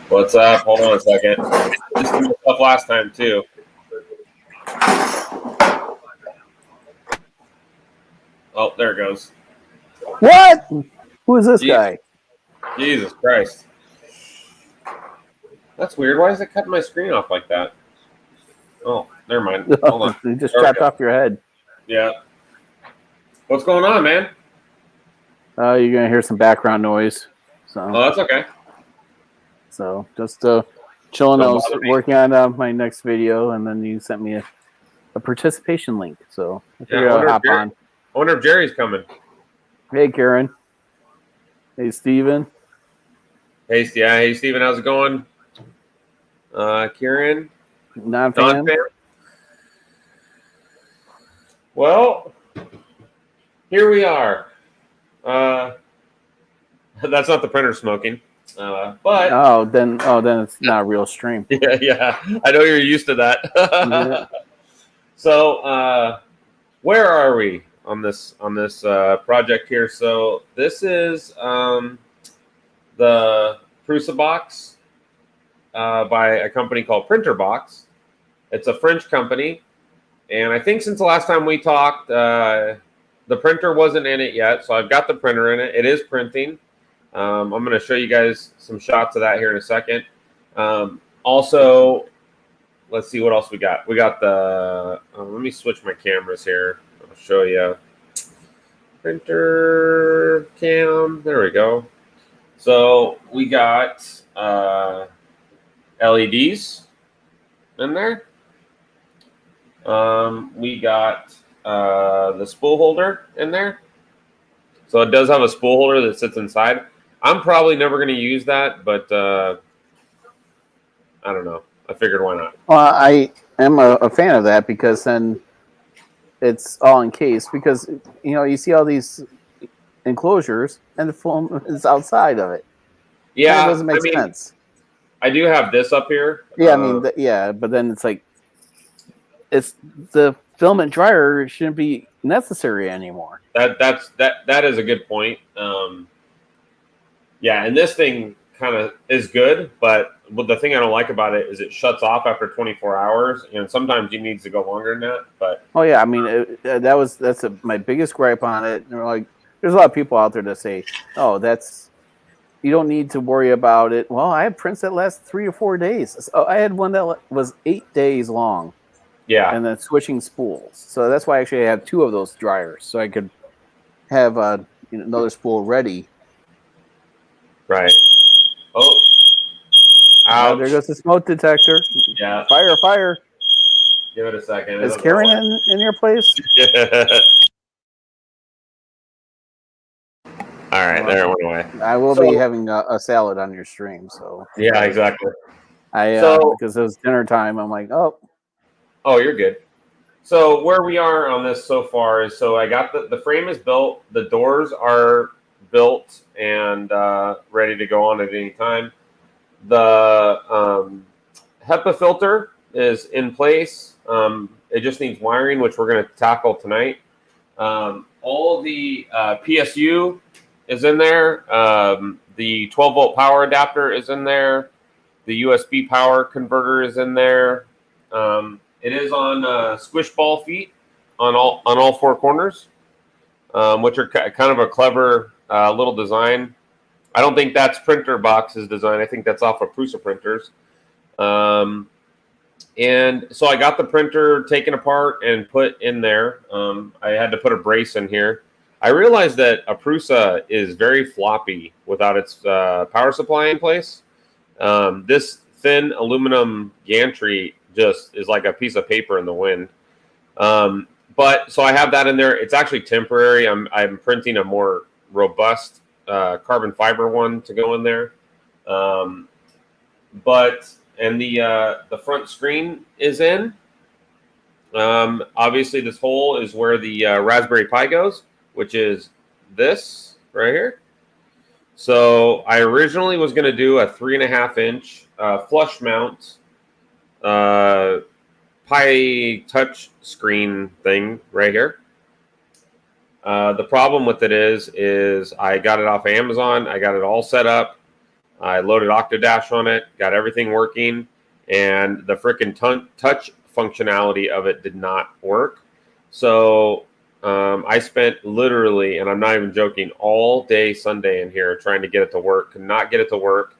What's up? Hold on a second. This did stuff last time too. Oh, there it goes. What? Who is this guy? Jesus Christ. That's weird. Why is it cutting my screen off like that? Oh, never mind. Hold on. You just chopped off your head. Yeah. What's going on, man? You're gonna hear some background noise. So. Oh, that's okay. So just chilling. I was working on my next video, and then you sent me a participation link. So I figured I'll hop on. I wonder if Jerry's coming. Hey, Karen. Hey, Steven. Hey, Steven. How's it going? Kieran. Non-fan. Well, here we are. That's not the printer smoking. But then it's not a real stream. Yeah. I know you're used to that. Yeah. So, where are we on this project here? So this is the Prusa box by a company called Printer Box. It's a French company, and I think since the last time we talked, the printer wasn't in it yet. So I've got the printer in it. It is printing. I'm going to show you guys some shots of that here in a second. Also, let's see what else we got. We got the, let me switch my cameras here. I'll show you. Printer cam. There we go. So we got LEDs in there. We got the spool holder in there. So it does have a spool holder that sits inside. I'm probably never going to use that, but I don't know. I figured why not. Well, I am a fan of that because then it's all encased. Because you see all these enclosures and the foam is outside of it. Yeah, it doesn't make sense. I do have this up here. Yeah, but then it's like it's the filament dryer shouldn't be necessary anymore. That is a good point. Yeah, and this thing kind of is good, but the thing I don't like about it is it shuts off after 24 hours, and sometimes it needs to go longer than that. But I mean, that's my biggest gripe on it. And like, there's a lot of people out there that say, "Oh, you don't need to worry about it." Well, I have prints that last 3 or 4 days. So I had one that was 8 days long. Yeah, and then switching spools. So that's why actually I have 2 of those dryers, so I could have another spool ready. Right. Oh. Ouch. There goes the smoke detector. Yeah. Fire. Give it a second. Is Karen in your place? All right, there it went away. I will be having a salad on your stream, so. Yeah, exactly. Because it was dinner time, I'm like, oh, you're good. So where we are on this so far is, so I got the frame is built, the doors are built and ready to go on at any time. The HEPA filter is in place. It just needs wiring, which we're going to tackle tonight. All the PSU is in there. The 12-volt power adapter is in there. The USB power converter is in there. It is on squish ball feet on all 4 corners, which are kind of a clever little design. I don't think that's Printer Box's design. I think that's off of Prusa printers. And so I got the printer taken apart and put in there. I had to put a brace in here. I realized that a Prusa is very floppy without its power supply in place. This thin aluminum gantry just is like a piece of paper in the wind. But so I have that in there. It's actually temporary. I'm printing a more robust carbon fiber one to go in there. And the front screen is in. Obviously, this hole is where the Raspberry Pi goes, which is this right here. So I originally was going to do a 3.5-inch flush mount Pi touch screen thing right here. The problem with it is I got it off of Amazon. I got it all set up. I loaded Octodash on it, got everything working, and the freaking touch functionality of it did not work. So I spent literally, and I'm not even joking, all day Sunday in here trying to get it to work. Could not get it to work.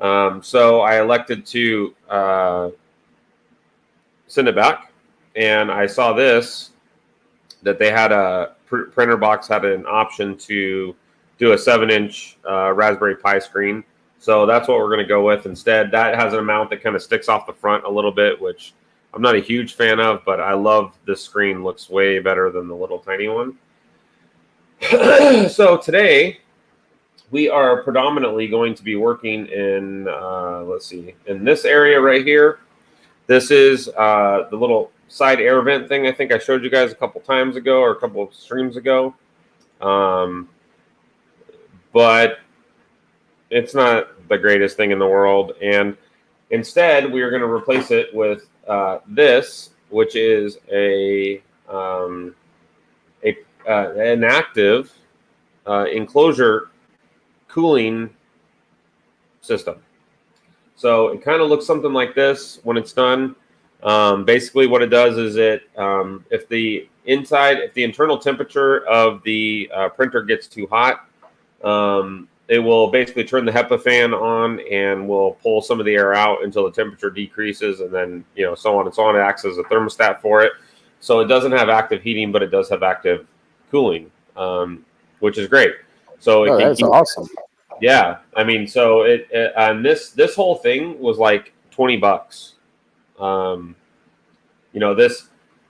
So I elected to send it back, and I saw this, that they had a printer box had an option to do a 7-inch Raspberry Pi screen. So that's what we're going to go with instead. That has an mount that kind of sticks off the front a little bit, which I'm not a huge fan of, but I love this screen. Looks way better than the little tiny one. So today we are predominantly going to be working in, let's see, in this area right here. This is the little side air vent thing I think I showed you guys a couple times ago or a couple of streams ago. But it's not the greatest thing in the world. And instead, we are going to replace it with this, which is an active enclosure cooling system. So it kind of looks something like this when it's done. Basically, what it does is if the internal temperature of the printer gets too hot, it will basically turn the HEPA fan on and will pull some of the air out until the temperature decreases, and then so on and so on. It acts as a thermostat for it. So it doesn't have active heating, but it does have active cooling, which is great. So that's awesome. Yeah, I mean, so this whole thing was like $20.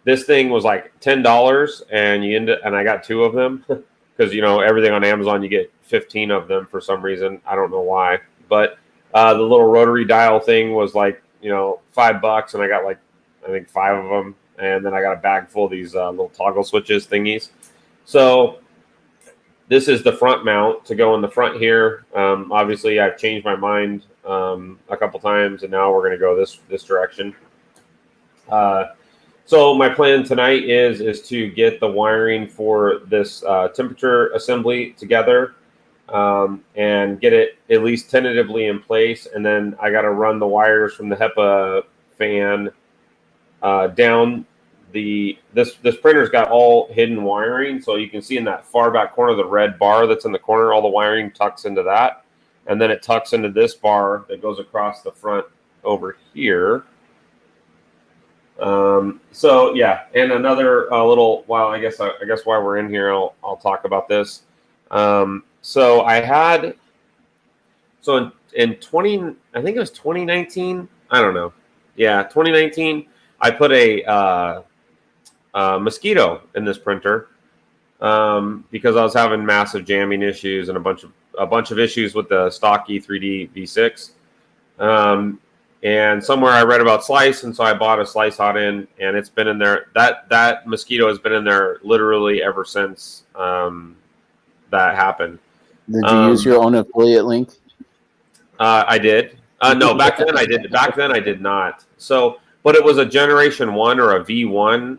This thing was like $10, and I got 2 of them because everything on Amazon you get 15 of them for some reason. I don't know why, but the little rotary dial thing was like $5, and I got like I think 5 of them, and then I got a bag full of these little toggle switches thingies. So this is the front mount to go in the front here. Obviously, I've changed my mind a couple times, and now we're going to go this direction. So my plan tonight is to get the wiring for this temperature assembly together and get it at least tentatively in place. And then I got to run the wires from the HEPA fan down this printer's got all hidden wiring. So you can see in that far back corner, the red bar that's in the corner, all the wiring tucks into that. And then it tucks into this bar that goes across the front over here. So yeah, and another little, well, I guess while we're in here, I'll talk about this. So I had, so in 20, I think it was 2019. I don't know. Yeah, 2019. I put a mosquito in this printer because I was having massive jamming issues and a bunch of issues with the stock E3D V6. And somewhere I read about Slice, and so I bought a Slice hot end, and it's been in there. That mosquito has been in there literally ever since that happened. Did you use your own affiliate link? I did. No, back then I did. Back then I did not. So, but it was a Generation 1 or a V1.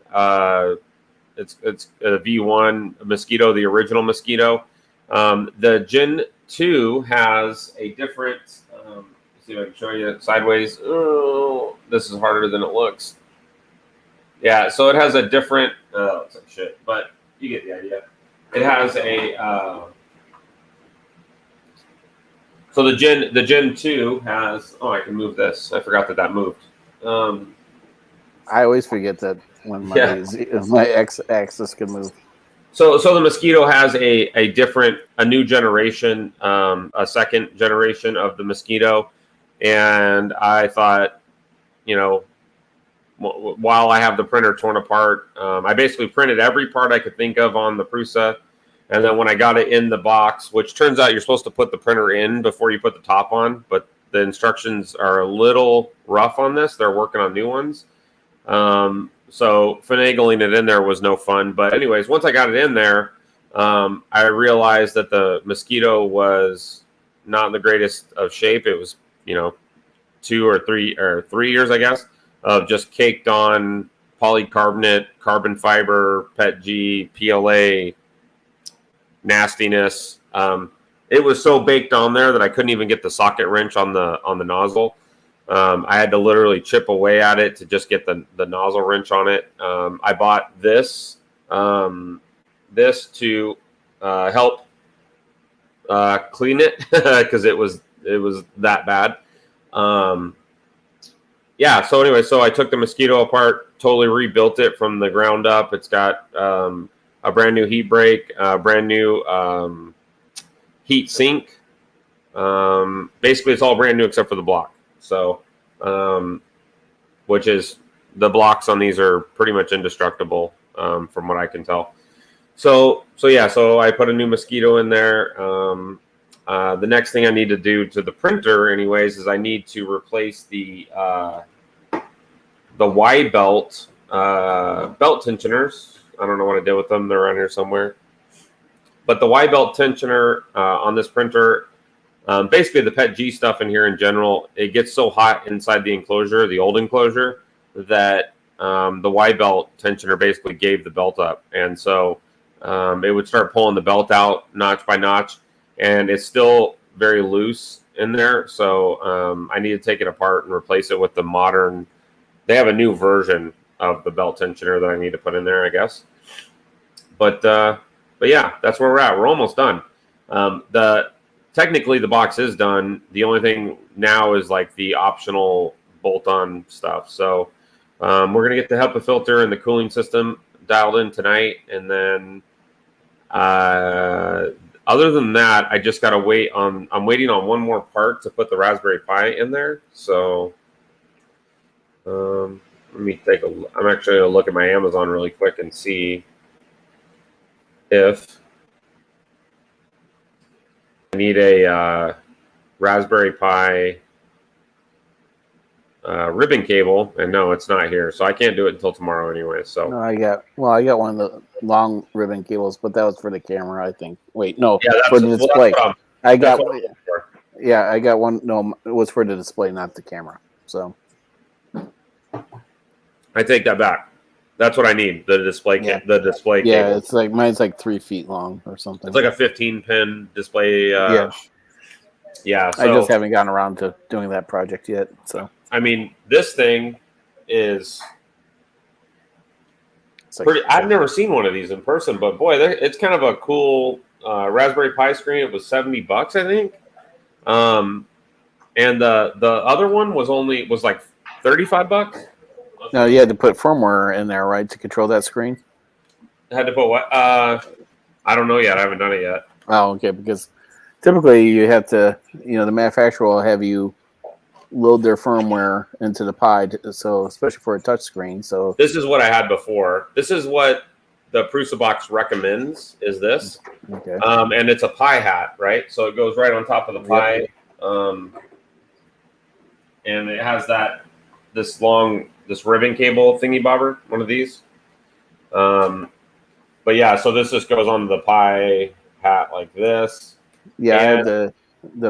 It's a V1 mosquito, the original mosquito. The Gen 2 has a different. See if I can show you sideways. Oh, this is harder than it looks. Yeah, so it has a different. Looks like shit, but you get the idea. It has a. So the Gen 2 has. Oh, I can move this. I forgot that moved. I always forget that when my X-axis can move. So the mosquito has a new generation, a second generation of the mosquito. And I thought, while I have the printer torn apart, I basically printed every part I could think of on the Prusa. And then when I got it in the box, which turns out you're supposed to put the printer in before you put the top on, but the instructions are a little rough on this. They're working on new ones. So finagling it in there was no fun. But anyways, once I got it in there, I realized that the mosquito was not in the greatest of shape. It was 2 or 3 years, I guess, of just caked on polycarbonate, carbon fiber, PETG, PLA, nastiness. It was so baked on there that I couldn't even get the socket wrench on the nozzle. I had to literally chip away at it to just get the nozzle wrench on it. I bought this to help clean it because it was that bad. Yeah. So anyway, so I took the mosquito apart, totally rebuilt it from the ground up. It's got a brand new heat break, brand new heat sink. Basically, it's all brand new except for the block. So, which is the blocks on these are pretty much indestructible from what I can tell. So yeah, so I put a new mosquito in there. The next thing I need to do to the printer, anyways, is I need to replace the Y belt tensioners. I don't know what I did with them. They're around here somewhere. But the Y belt tensioner on this printer, basically the PET G stuff in here in general, it gets so hot inside the enclosure, the old enclosure, that the Y belt tensioner basically gave the belt up. And so it would start pulling the belt out notch by notch, and it's still very loose in there. So I need to take it apart and replace it with the modern. They have a new version of the belt tensioner that I need to put in there, I guess. But yeah, that's where we're at. We're almost done. Technically the box is done. The only thing now is like the optional bolt-on stuff. So we're gonna get the HEPA filter and the cooling system dialed in tonight, and then other than that, I just gotta wait on. I'm waiting on one more part to put the Raspberry Pi in there. So let me take a. I'm actually gonna look at my Amazon really quick and see if I need a Raspberry Pi ribbon cable, and no, it's not here, so I can't do it until tomorrow anyway. So no, I got one of the long ribbon cables, but that was for the camera, I think. Wait, no, yeah, for the display. I got one. No, it was for the display, not the camera. So I take that back. That's what I need. The display. The display. Yeah, cable. it's like mine's like 3 feet long or something. It's like a 15-pin display. Yeah. So, I just haven't gotten around to doing that project yet. So I mean, this thing is like pretty. I've never seen one of these in person, but boy, it's kind of a cool Raspberry Pi screen. It was $70, I think. And the other one was like $35. No, you had to put firmware in there, right, to control that screen? I had to put what? I don't know yet. I haven't done it yet. Oh, okay. Because typically you have to, the manufacturer will have you load their firmware into the Pi, so especially for a touch screen. So this is what I had before. This is what the Prusa box recommends. Is this? Okay. And it's a Pi hat, right? So it goes right on top of the Pi, and it has this ribbon cable thingy bobber, one of these. But yeah, so this just goes on the Pi hat like this. Yeah, I have the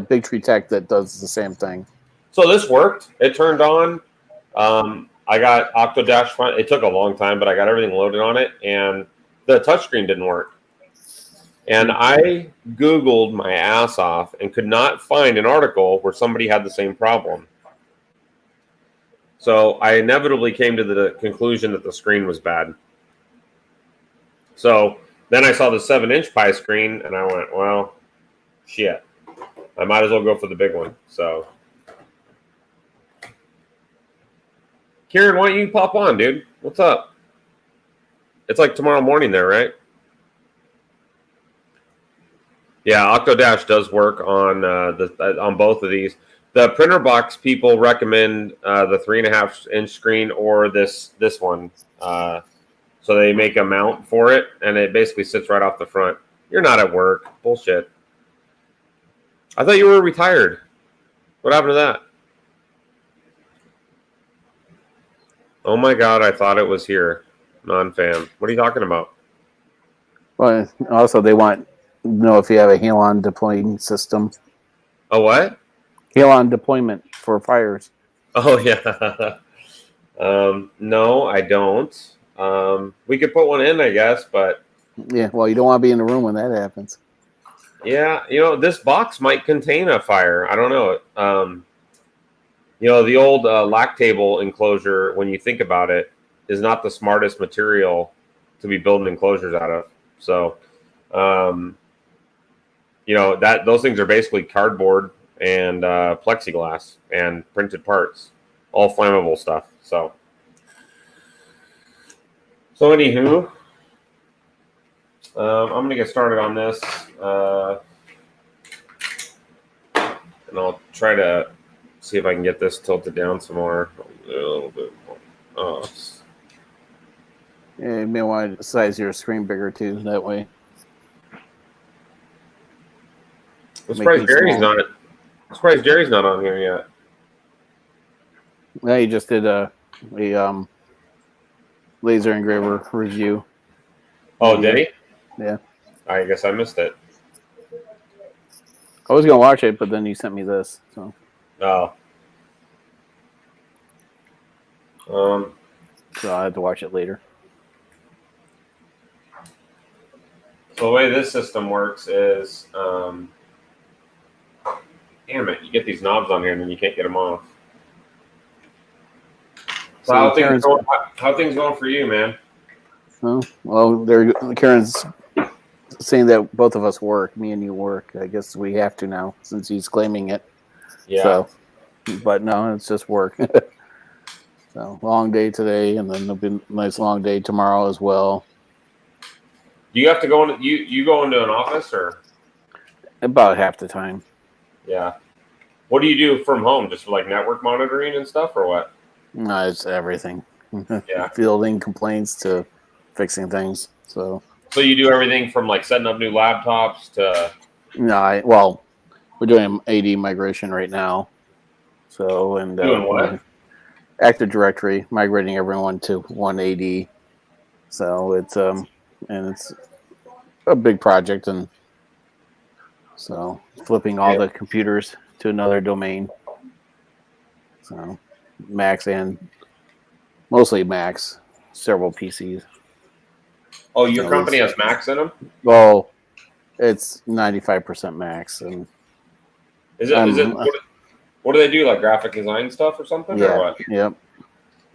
Big Tree Tech that does the same thing. So this worked. It turned on. I got Octodash. It took a long time, but I got everything loaded on it, and the touchscreen didn't work. And I Googled my ass off and could not find an article where somebody had the same problem. So I inevitably came to the conclusion that the screen was bad. So then I saw the 7-inch Pi screen, and I went, well, shit. I might as well go for the big one. So, Kieran, why don't you pop on, dude? What's up? It's like tomorrow morning there, right? Yeah, Octodash does work on on both of these. The printer box people recommend the 3.5-inch screen or this one. So they make a mount for it, and it basically sits right off the front. You're not at work. Bullshit. I thought you were retired. What happened to that? Oh my God, I thought it was here. Non-fam. What are you talking about? Well, also they want to know if you have a Halon deploying system. A what? Halon deployment for fires. Oh, yeah. No, I don't. We could put one in, I guess, but Yeah, well, you don't want to be in the room when that happens. Yeah, this box might contain a fire. I don't know. The old lac table enclosure, when you think about it, is not the smartest material to be building enclosures out of. So, that those things are basically cardboard and plexiglass and printed parts, all flammable stuff. So anywho, I'm gonna get started on this, and I'll try to see if I can get this tilted down some more, a little bit more. Oh. Yeah, you may want to size your screen bigger too. That way. I'm surprised Jerry's not on here yet. Yeah, he just did a laser engraver review. Oh, did he? Yeah. I guess I missed it. I was gonna watch it, but then you sent me this, so. Oh. So I had to watch it later. So the way this system works is, damn it, you get these knobs on here and then you can't get them off. So how things going for you, man? Oh, well, Karen's saying that both of us work. Me and you work. I guess we have to now since he's claiming it. Yeah. So, but no, it's just work. So long day today, and then there'll be a nice long day tomorrow as well. Do you have to go into you go into an office or? About half the time. Yeah. What do you do from home? Just like network monitoring and stuff, or what? No, it's everything. Yeah. Fielding complaints to fixing things. So you do everything from like setting up new laptops to. No, we're doing AD migration right now. So Doing what? Active Directory, migrating everyone to one AD. So it's and it's a big project, and so flipping all the computers to another domain. So Macs and mostly Macs, several PCs. Oh, your company has Macs in them? Well, it's 95% Macs, and is it what do they do, like graphic design stuff or something? Yeah. Or what? Yep.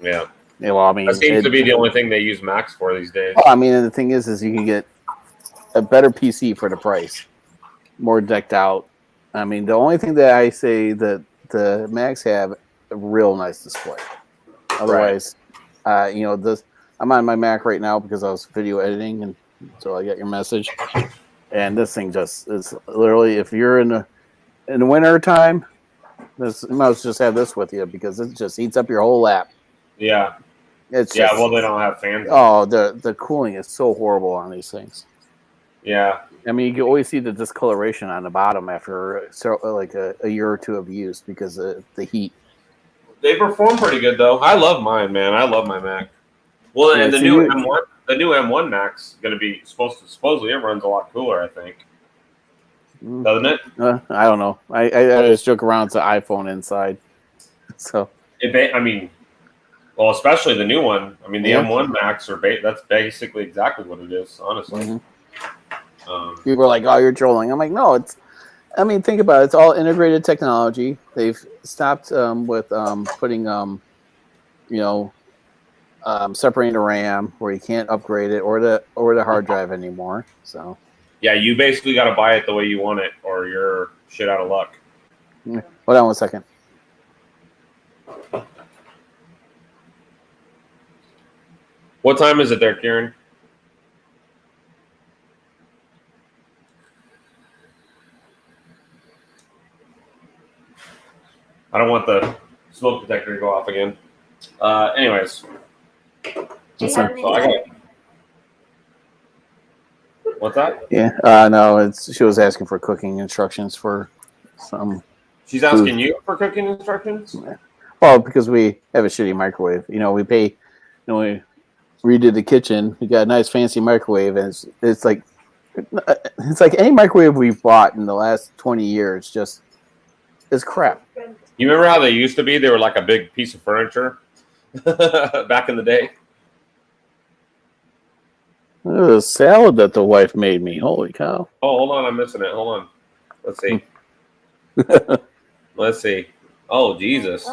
Yeah. Yeah, well, I mean, that seems to be the only thing they use Macs for these days. Well, I mean, the thing is you can get a better PC for the price, more decked out. I mean, the only thing that I say that the Macs have a real nice display. Otherwise, this I'm on my Mac right now because I was video editing, and so I got your message. And this thing just is literally, if you're in the winter time, you must just have this with you because it just heats up your whole lap. Yeah. It's well, they don't have fans. Oh, the cooling is so horrible on these things. Yeah. I mean, you can always see the discoloration on the bottom after like a year or two of use because of the heat. They perform pretty good though. I love mine, man. I love my Mac. Well, and the new M1 Mac's going to be supposedly it runs a lot cooler, I think. Doesn't it? I don't know. I just joke around to iPhone inside. So well, especially the new one. I mean, the M1 Macs that's basically exactly what it is, honestly. Mm-hmm. People are like, "Oh, you're trolling." I'm like, "No, it's." I mean, think about it. It's all integrated technology. They've stopped with putting, separating the RAM where you can't upgrade it or the hard drive anymore. So. Yeah, you basically got to buy it the way you want it, or you're shit out of luck. Hold on 1 second. What time is it there, Kieran? I don't want the smoke detector to go off again. Anyways. What's that? Yeah. No, she was asking for cooking instructions for some. She's asking you for cooking instructions? Well, because we have a shitty microwave. We pay. We redid the kitchen. We got a nice fancy microwave, and it's like any microwave we've bought in the last 20 years. Just is crap. You remember how they used to be? They were like a big piece of furniture back in the day. The salad that the wife made me. Holy cow. Oh, hold on. I'm missing it. Hold on. Let's see. Let's see. Oh, Jesus.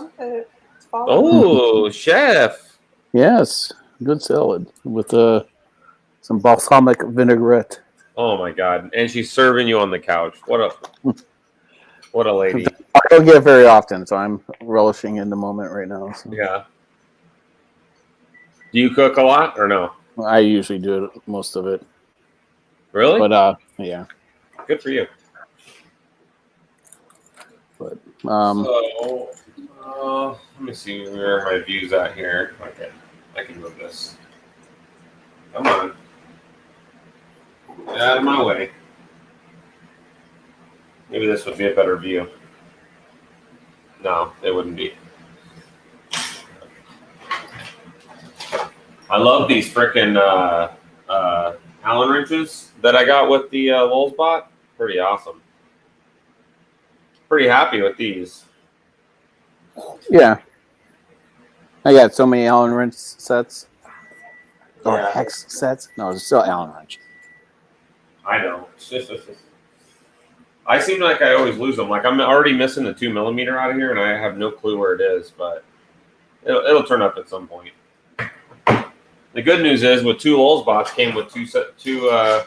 Oh, chef. Yes. Good salad with some balsamic vinaigrette. Oh, my God. And she's serving you on the couch. What a lady. I don't get it very often, so I'm relishing in the moment right now. So. Yeah. Do you cook a lot or no? I usually do most of it. Really? But yeah. Good for you. But let me see where my view's at here. Okay, I can move this. Come on. Get out of my way. Maybe this would be a better view. No, it wouldn't be. I love these frickin' Allen wrenches that I got with the Lulz bot. Pretty awesome. Pretty happy with these. yeah. I got so many Allen wrench sets. Or hex sets. No, it's still Allen wrench. I know. I seem like I always lose them. Like I'm already missing the 2mm out of here, and I have no clue where it is. But it'll turn up at some point. The good news is, with 2 Lulz bots came with two. I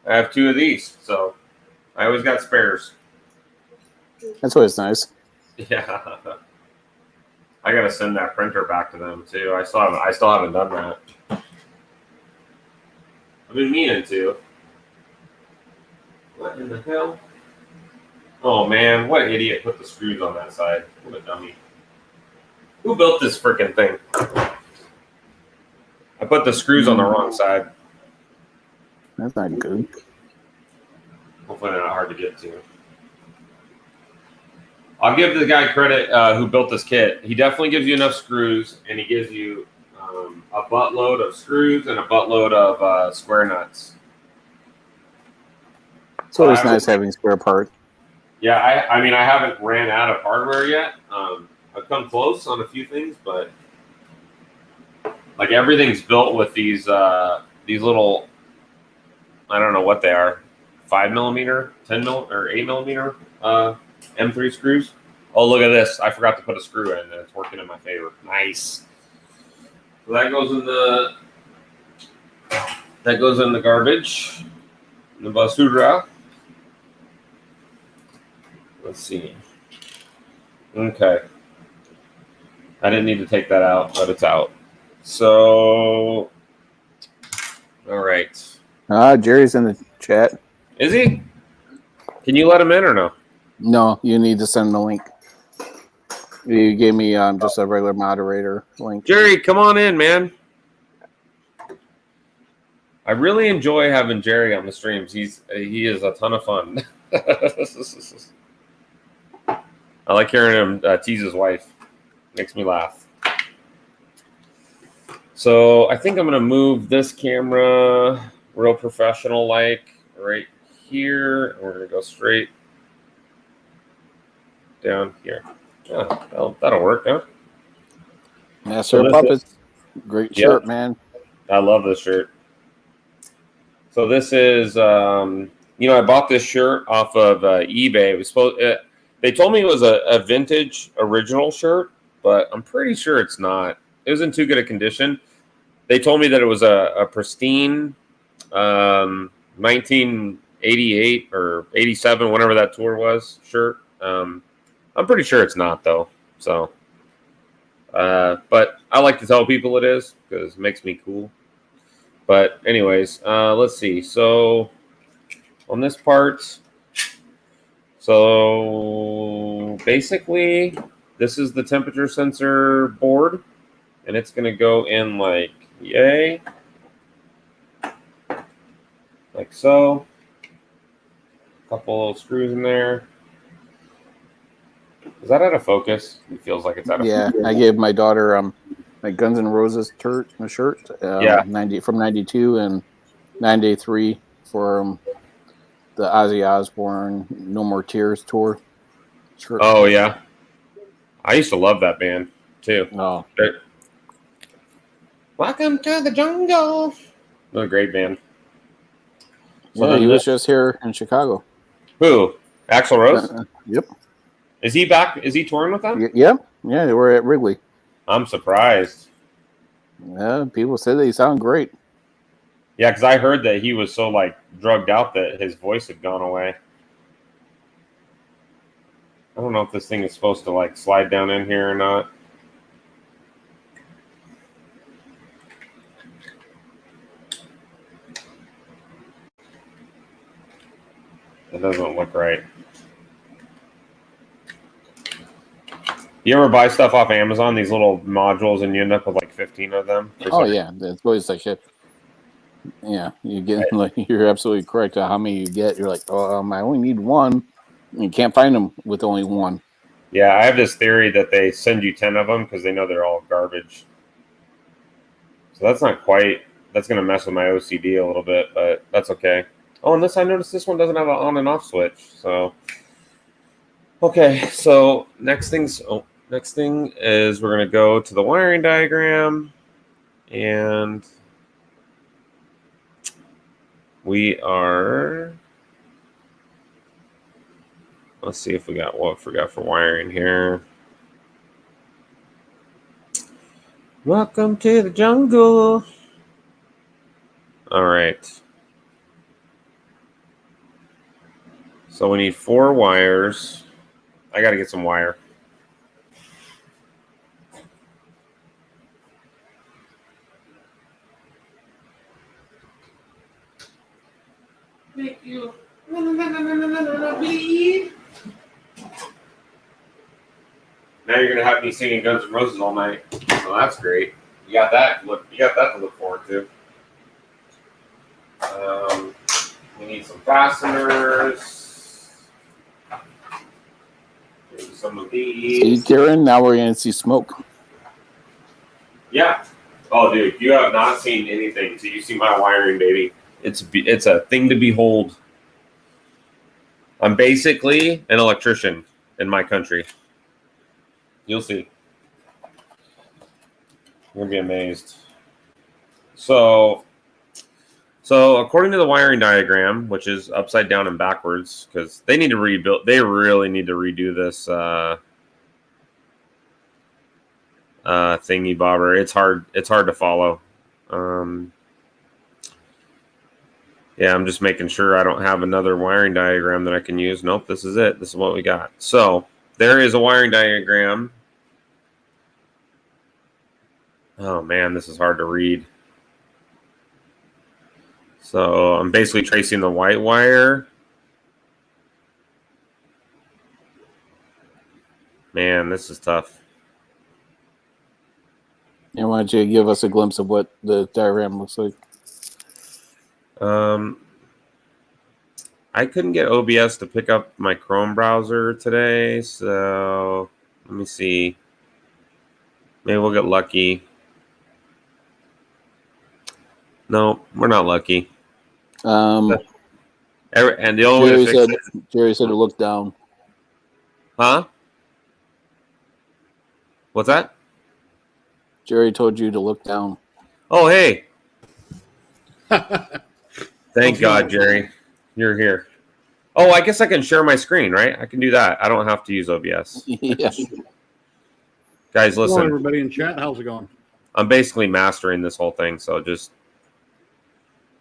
have 2 of these, so I always got spares. That's always nice. Yeah. I gotta send that printer back to them too. I still haven't done that. I've been meaning to. What in the hell? Oh man, what idiot put the screws on that side? What a dummy. Who built this freaking thing? I put the screws on the wrong side. That's not good. Hopefully they're not hard to get to. I'll give the guy credit who built this kit. He definitely gives you enough screws, and he gives you a buttload of screws and a buttload of square nuts. It's always nice having spare parts. Yeah, I mean, I haven't ran out of hardware yet. I've come close on a few things, but like everything's built with these little, I don't know what they are, 5mm, 10mm, or 8mm M3 screws. Oh, look at this! I forgot to put a screw in, and it's working in my favor. Nice. So that goes in the garbage, in the basura. Let's see. Okay. I didn't need to take that out, but it's out. So, all right. Jerry's in the chat. Is he? Can you let him in or no? No, you need to send the link. You gave me just a regular moderator link. Jerry, come on in, man. I really enjoy having Jerry on the streams. He is a ton of fun. I like hearing him tease his wife. Makes me laugh. So I think I'm going to move this camera real professional like right here. We're going to go straight down here. Oh, that'll work, huh? Master of Puppets. Great shirt, man. I love this shirt. So this is, I bought this shirt off of eBay. It was they told me it was a vintage original shirt, but I'm pretty sure it's not. It was in too good a condition. They told me that it was a pristine 1988 or 87, whenever that tour was, shirt. I'm pretty sure it's not, though. So, but I like to tell people it is because it makes me cool. But anyways, let's see. So on this part, so basically this is the temperature sensor board, and it's going to go in like yay, like so. A couple little screws in there. Is that out of focus? It feels like it's out of focus. Yeah, I gave my daughter my Guns N' Roses shirt, from '92 and '93 for the Ozzy Osbourne No More Tears tour shirt. Oh yeah, I used to love that band too. Oh, Welcome to the jungle. Another great band. So yeah, then he was just here in Chicago. who? Axl Rose? Yep. Is he back? Is he touring with them? Yep. Yeah, they were at Wrigley. I'm surprised. Yeah, people said they sound great. Yeah, because I heard that he was so like drugged out that his voice had gone away. I don't know if this thing is supposed to like slide down in here or not. It doesn't look right. You ever buy stuff off Amazon, these little modules, and you end up with like 15 of them? Oh yeah, that's always like shit. Yeah, you get like you're absolutely correct. How many you get? You're like, oh, I only need one. You can't find them with only one. Yeah, I have this theory that they send you 10 of them because they know they're all garbage. So that's not quite. That's gonna mess with my OCD a little bit, but that's okay. Oh, and I noticed this one doesn't have an on and off switch. So okay, so next thing is we're gonna go to the wiring diagram, and we are. Let's see if we got what we got for wiring here. Welcome to the jungle. All right. So we need 4 wires. I got to get some wire. Make you bleed. Now you're gonna have me singing Guns N' Roses all night. So that's great. You got that. You got that to look forward to. We need some fasteners. Maybe some of these. See, Karen, now we're gonna see smoke. Yeah. Oh, dude, you have not seen anything until you see my wiring, baby. It's a thing to behold. I'm basically an electrician in my country. You'll see. You're gonna be amazed. So according to the wiring diagram, which is upside down and backwards, because they need to rebuild. They really need to redo this thingy bobber. It's hard to follow. Yeah, I'm just making sure I don't have another wiring diagram that I can use. Nope, this is it. This is what we got. So there is a wiring diagram. Oh man, this is hard to read. So I'm basically tracing the white wire. Man, this is tough. And why don't you give us a glimpse of what the diagram looks like? I couldn't get OBS to pick up my Chrome browser today, so let me see. Maybe we'll get lucky. No, we're not lucky. And the only Jerry said to look down. Huh? What's that? Jerry told you to look down. Oh, hey. Thank God, Jerry. You're here. Oh, I guess I can share my screen, right? I can do that. I don't have to use OBS. Yes. Guys, listen. Hello, everybody in chat. How's it going? I'm basically mastering this whole thing, so just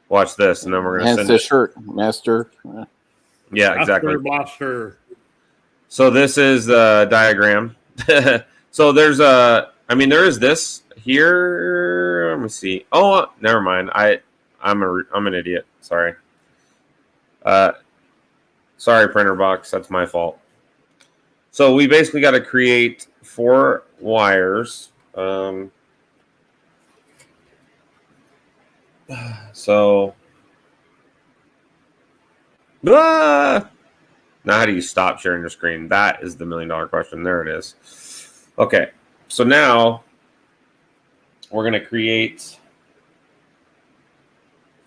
watch this, and then we're going to send the shirt, master. Yeah, exactly. Master. So this is the diagram. So there is this here. Let me see. Oh, never mind. I'm an idiot. Sorry. Sorry, printer box. That's my fault. So we basically got to create 4 wires. Now how do you stop sharing your screen? That is the $1 million question. There it is. Okay. So now we're going to create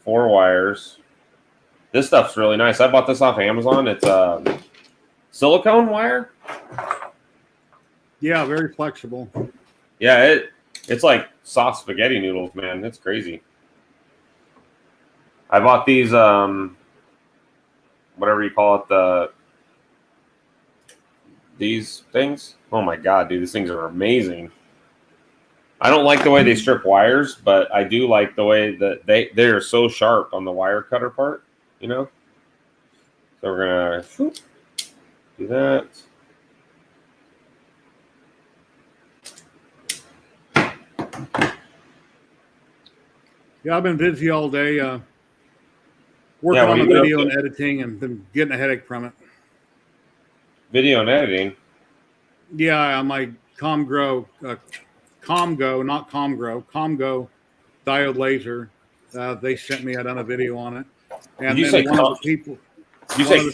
4 wires. This stuff's really nice. I bought this off Amazon. It's silicone wire. Yeah, very flexible. Yeah, it's like soft spaghetti noodles, man. It's crazy. I bought these whatever you call it, these things. Oh my god, dude, these things are amazing. I don't like the way they strip wires, but I do like the way that they are so sharp on the wire cutter part, you know? So we're gonna do that. Yeah, I've been busy all day working on a video and editing and been getting a headache from it. Video and editing? Yeah, on my Comgo, not Comgo diode laser. They sent me, I done a video on it. And Did you say one of the people. Did you say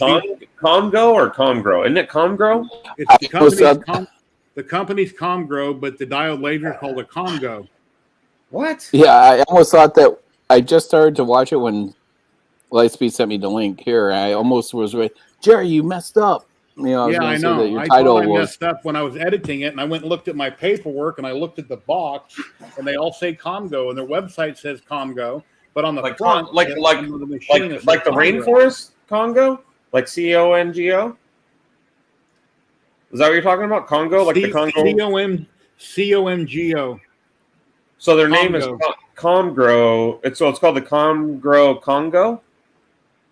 Comgo or Comgrow? Isn't it Comgrow? It's the company's Comgrow, but the diode laser is called a Comgo. What? Yeah, I almost thought that. I just started to watch it when Lightspeed sent me the link here. I almost was right. Jerry, you messed up. You know, I know. That your I title thought I was messed up when I was editing it, and I went and looked at my paperwork, and I looked at the box, and they all say Comgo, and their website says Comgo, but on the front, like the rainforest Congo, like CONGO. Is that what you're talking about? Congo, like the Congo. COMGO. So their name is Comgrow. It's called the Comgrow Congo.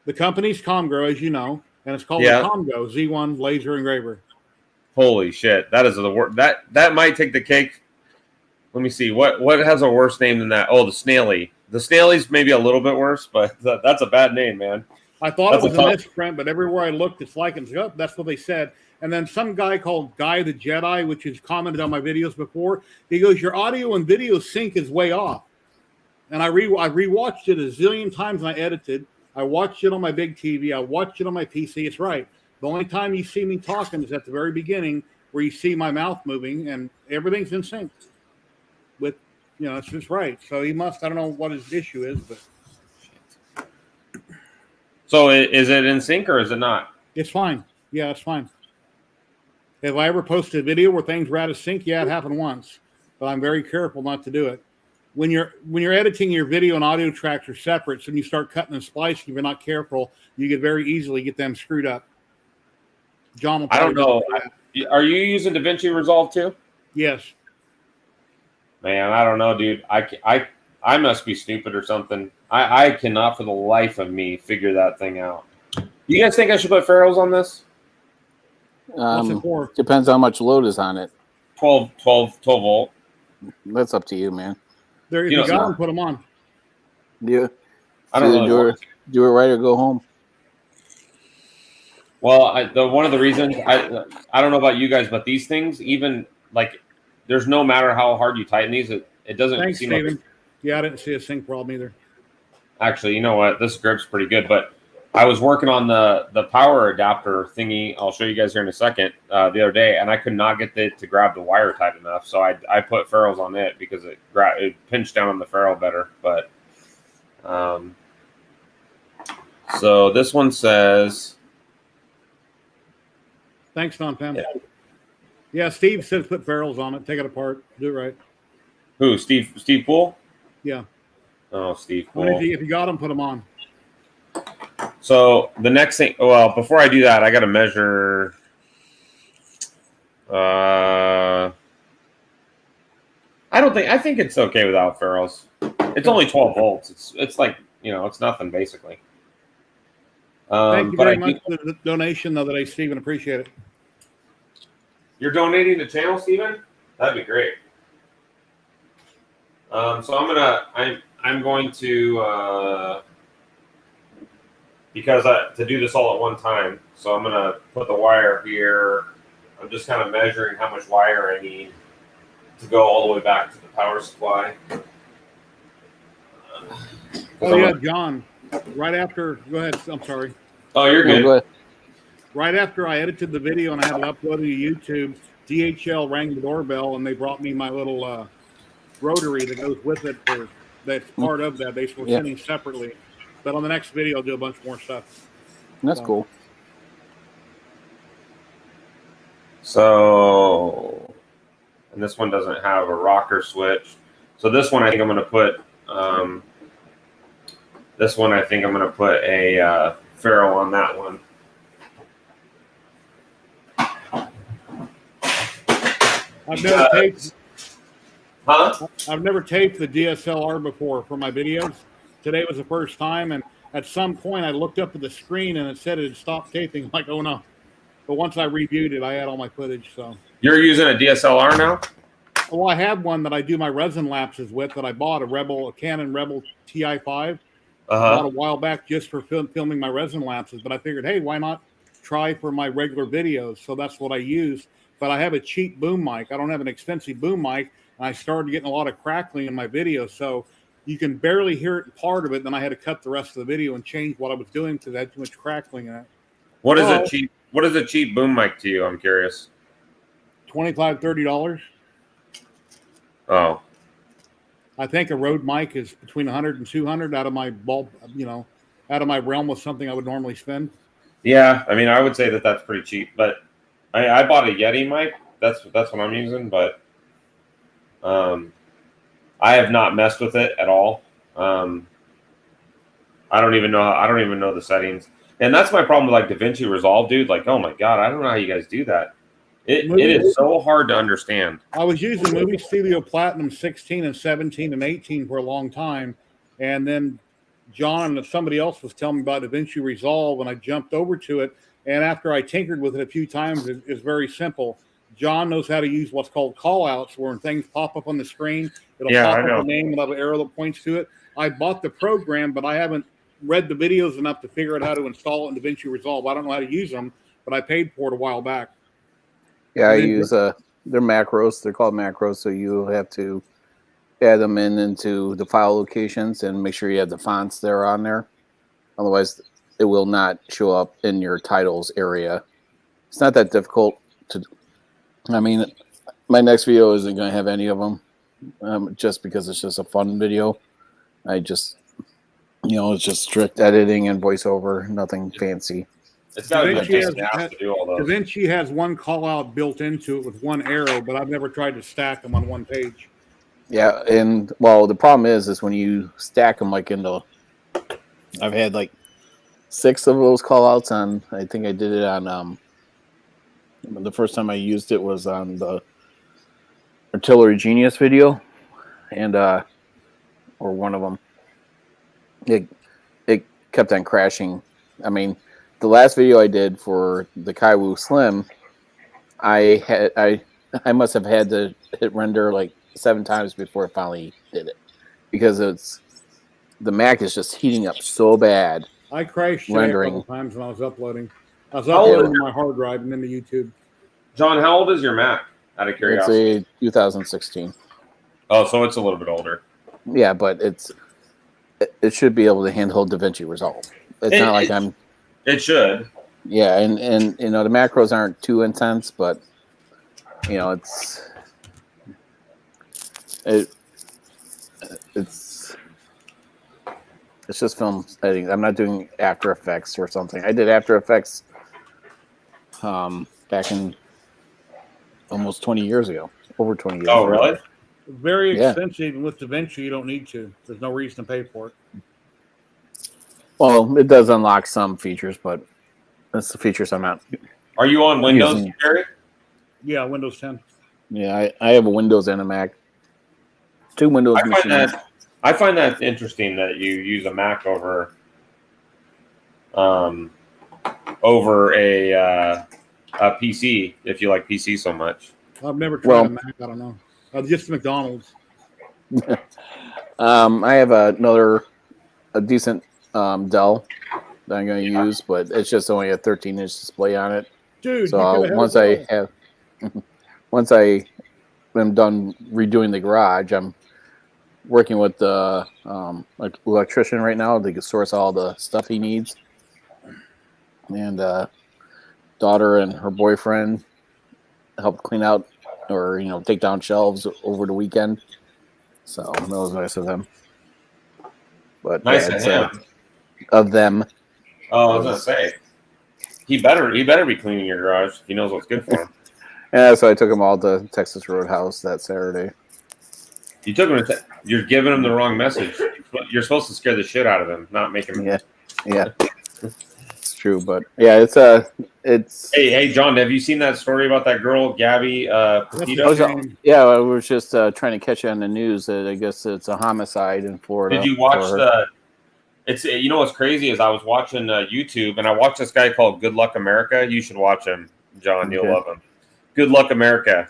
The company's Comgrow, as you know, and it's called the Comgo Z1 laser engraver. Holy shit! That is the word. That might take the cake. Let me see what has a worse name than that. Oh, the Snaily. The Snaily's maybe a little bit worse, but that's a bad name, man. I thought it was a misprint, but everywhere I looked, it's like it's up. That's what they said. And then some guy called Guy the Jedi, which has commented on my videos before, he goes, "Your audio and video sync is way off." And I rewatched it a zillion times and I edited. I watched it on my big TV. I watched it on my PC. It's right. The only time you see me talking is at the very beginning where you see my mouth moving and everything's in sync with, it's just right. So he must, I don't know what his issue is, but. So is it in sync or is it not? It's fine. Yeah, it's fine. If I ever posted a video where things were out of sync, yeah, it happened once, but I'm very careful not to do it. When you're editing your video and audio tracks are separate, so when you start cutting and splicing, if you're not careful, you could very easily get them screwed up. John, I don't know. Are you using DaVinci Resolve too? Yes. Man, I don't know, dude. I must be stupid or something. I cannot for the life of me figure that thing out. You guys think I should put ferrules on this? What's it for? Depends how much load is on it. 12 volt. That's up to you, man. If you got them, put them on. Yeah. I don't know. Do it right or go home. Well, one of the reasons I don't know about you guys, but these things, even like, there's no matter how hard you tighten these, it doesn't seem Steven. like. Yeah, I didn't see a sync problem either. Actually, you know what? This grip's pretty good, but I was working on the power adapter thingy. I'll show you guys here in a second. The other day, and I could not get it to grab the wire tight enough, so I put ferrules on it because it pinched down on the ferrule better. But so this one says. Thanks, Don Pam. Yeah, Steve says put ferrules on it. Take it apart. Do it right. Who? Steve Poole? Yeah. Oh, Steve Poole. If you got them, put them on. So the next thing, well, before I do that, I got to measure. I think it's okay without ferrules. It's only 12 volts. It's like, it's nothing basically. Thank you very much for the donation, though, today, Stephen. Appreciate it. You're donating to the channel, Stephen? That'd be great. So I'm going to because to do this all at one time. So I'm gonna put the wire here. I'm just kind of measuring how much wire I need to go all the way back to the power supply. John. Right after, go ahead. I'm sorry. Oh, you're good. Go ahead. Right after I edited the video and I had it uploaded to YouTube, DHL rang the doorbell and they brought me my little rotary that goes with it. That's part of that. They were sending separately. But on the next video, I'll do a bunch more stuff. That's cool. So, and this one doesn't have a rocker switch. So this one, I think I'm going to put This one, I think I'm going to put a ferrule on that one. I've never taped the DSLR before for my videos. Today was the first time, and at some point I looked up at the screen and it said it had stopped taping. I'm like, oh no. But once I reviewed it, I had all my footage. So you're using a DSLR now? Well, I have one that I do my resin lapses with that I bought, a Canon Rebel TI5. Bought a while back just for filming my resin lapses. But I figured, hey, why not try for my regular videos? So that's what I use. But I have a cheap boom mic. I don't have an expensive boom mic. And I started getting a lot of crackling in my videos. So you can barely hear it in part of it. Then I had to cut the rest of the video and change what I was doing because I had too much crackling in it. What is a cheap boom mic to you? I'm curious. $25, $30. Oh. I think a Rode mic is between 100 and 200 out of my bulb, out of my realm with something I would normally spend. Yeah, I mean, I would say that that's pretty cheap, but I bought a Yeti mic. That's what I'm using, but I have not messed with it at all. I don't even know the settings, and that's my problem with like DaVinci Resolve, dude. Like, oh my god, I don't know how you guys do that. It is so hard to understand. I was using Movie Studio Platinum 16 and 17 and 18 for a long time, and then John and somebody else was telling me about DaVinci Resolve, and I jumped over to it. And after I tinkered with it a few times, it's very simple. John knows how to use what's called call-outs, where when things pop up on the screen, it'll pop up the name and have an arrow that points to it. I bought the program, but I haven't read the videos enough to figure out how to install it in DaVinci Resolve. I don't know how to use them, but I paid for it a while back. Yeah, I use they're macros. They're called macros, so you have to add them into the file locations and make sure you have the fonts that are on there. Otherwise, it will not show up in your titles area. It's not that difficult to. I mean, my next video isn't going to have any of them, just because it's just a fun video. I just, it's just strict editing and voiceover, nothing fancy. It's got to be to do all those. DaVinci has one call out built into it with one arrow, but I've never tried to stack them on one page. Yeah, and well, the problem is when you stack them like into, I've had like 6 of those call outs on. I think I did it on the first time I used it was on the Artillery Genius video, and or one of them. It kept on crashing. I mean, the last video I did for the Kaiwu Slim, I must have had to hit render like 7 times before it finally did it, because the Mac is just heating up so bad. I crashed rendering a couple times when I was uploading. I was uploading my hard drive and then to YouTube. John, how old is your Mac? Out of curiosity. It's a 2016. Oh, so it's a little bit older. Yeah, but it should be able to handle DaVinci Resolve. It's not like I'm. It should. Yeah, and the macros aren't too intense, but it's just film editing. I'm not doing After Effects or something. I did After Effects back in almost 20 years ago. Over 20 years ago. Oh, really? Very expensive. And with DaVinci, you don't need to. There's no reason to pay for it. Well, it does unlock some features, but that's the features I'm not. Are you on Windows, Gary? Yeah, Windows 10. Yeah, I have a Windows and a Mac. 2 Windows machines. I find that interesting that you use a Mac over a PC if you like PC so much. I've never tried a Mac. I don't know. Just McDonald's. I have a decent Dell that I'm going to use, but it's just only a 13-inch display on it. Dude, so once I am done redoing the garage, I'm working with the electrician right now to source all the stuff he needs. And daughter and her boyfriend helped clean out or take down shelves over the weekend. So that was nice of them. But nice of him. Of them. Oh, I was gonna say he better be cleaning your garage if he knows what's good for him. Yeah, so I took them all to Texas Roadhouse that Saturday. You took him. You're giving him the wrong message. You're supposed to scare the shit out of him, not make him. Yeah. It's true, but yeah, it's. Hey, John, have you seen that story about that girl, Gabby Petito? Yeah, I was just trying to catch you on the news that I guess it's a homicide in Florida. Did you watch the? It's what's crazy is I was watching YouTube and I watched this guy called Good Luck America. You should watch him, John. Okay. You'll love him. Good Luck America.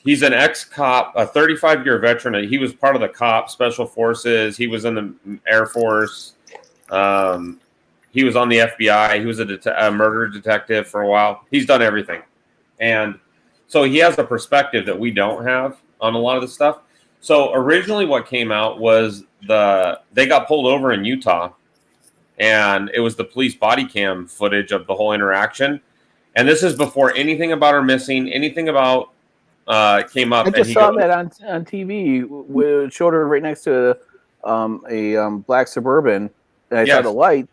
He's an ex-cop, a 35-year veteran. He was part of the cop special forces. He was in the Air Force. He was on the FBI. He was a murder detective for a while. He's done everything. And so he has a perspective that we don't have on a lot of the stuff. So originally what came out was they got pulled over in Utah, and it was the police body cam footage of the whole interaction. And this is before anything about her missing, anything about came up. I just saw that on TV. We showed her right next to a black Suburban. And I saw the light,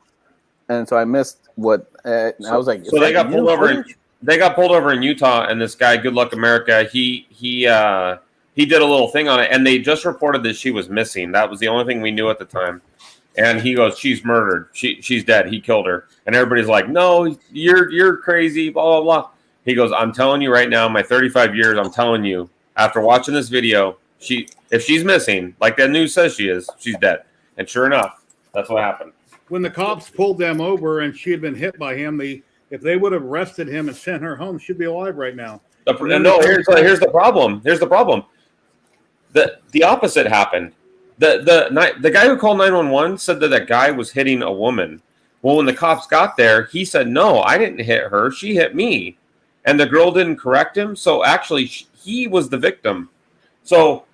and so I missed what. I was like, so they got pulled over. They got pulled over in Utah, and this guy, Good Luck America, he did a little thing on it, and they just reported that she was missing. That was the only thing we knew at the time. And he goes, "She's murdered. She's dead. He killed her." And everybody's like, "No, you're crazy." Blah blah blah. He goes, "I'm telling you right now, my 35 years. I'm telling you, after watching this video, if she's missing, like that news says she is, she's dead." And sure enough, that's what happened. When the cops pulled them over and she had been hit by him, if they would have arrested him and sent her home, she'd be alive right now. No, here's the problem. Here's the problem. The opposite happened. The guy who called 911 said that guy was hitting a woman. Well, when the cops got there, he said, "No, I didn't hit her. She hit me." And the girl didn't correct him. So actually, he was the victim. So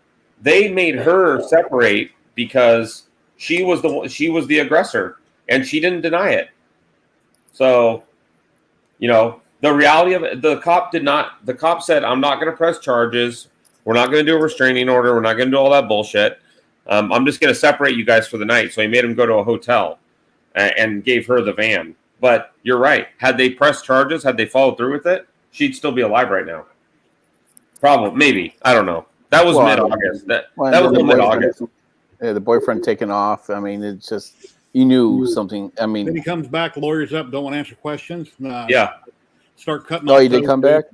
they made her separate because she was the aggressor, and she didn't deny it. So, the reality of it, the cop said, "I'm not going to press charges. We're not going to do a restraining order. We're not going to do all that bullshit. I'm just going to separate you guys for the night." So he made him go to a hotel and gave her the van. But you're right. Had they pressed charges, had they followed through with it, she'd still be alive right now. Probably, maybe. I don't know. That was mid-August. That was mid-August. Yeah, the boyfriend taking off. I mean, it's just, you knew something. I mean, then he comes back, lawyers up, don't want to answer questions. Yeah. Start cutting off. Oh, he did come back?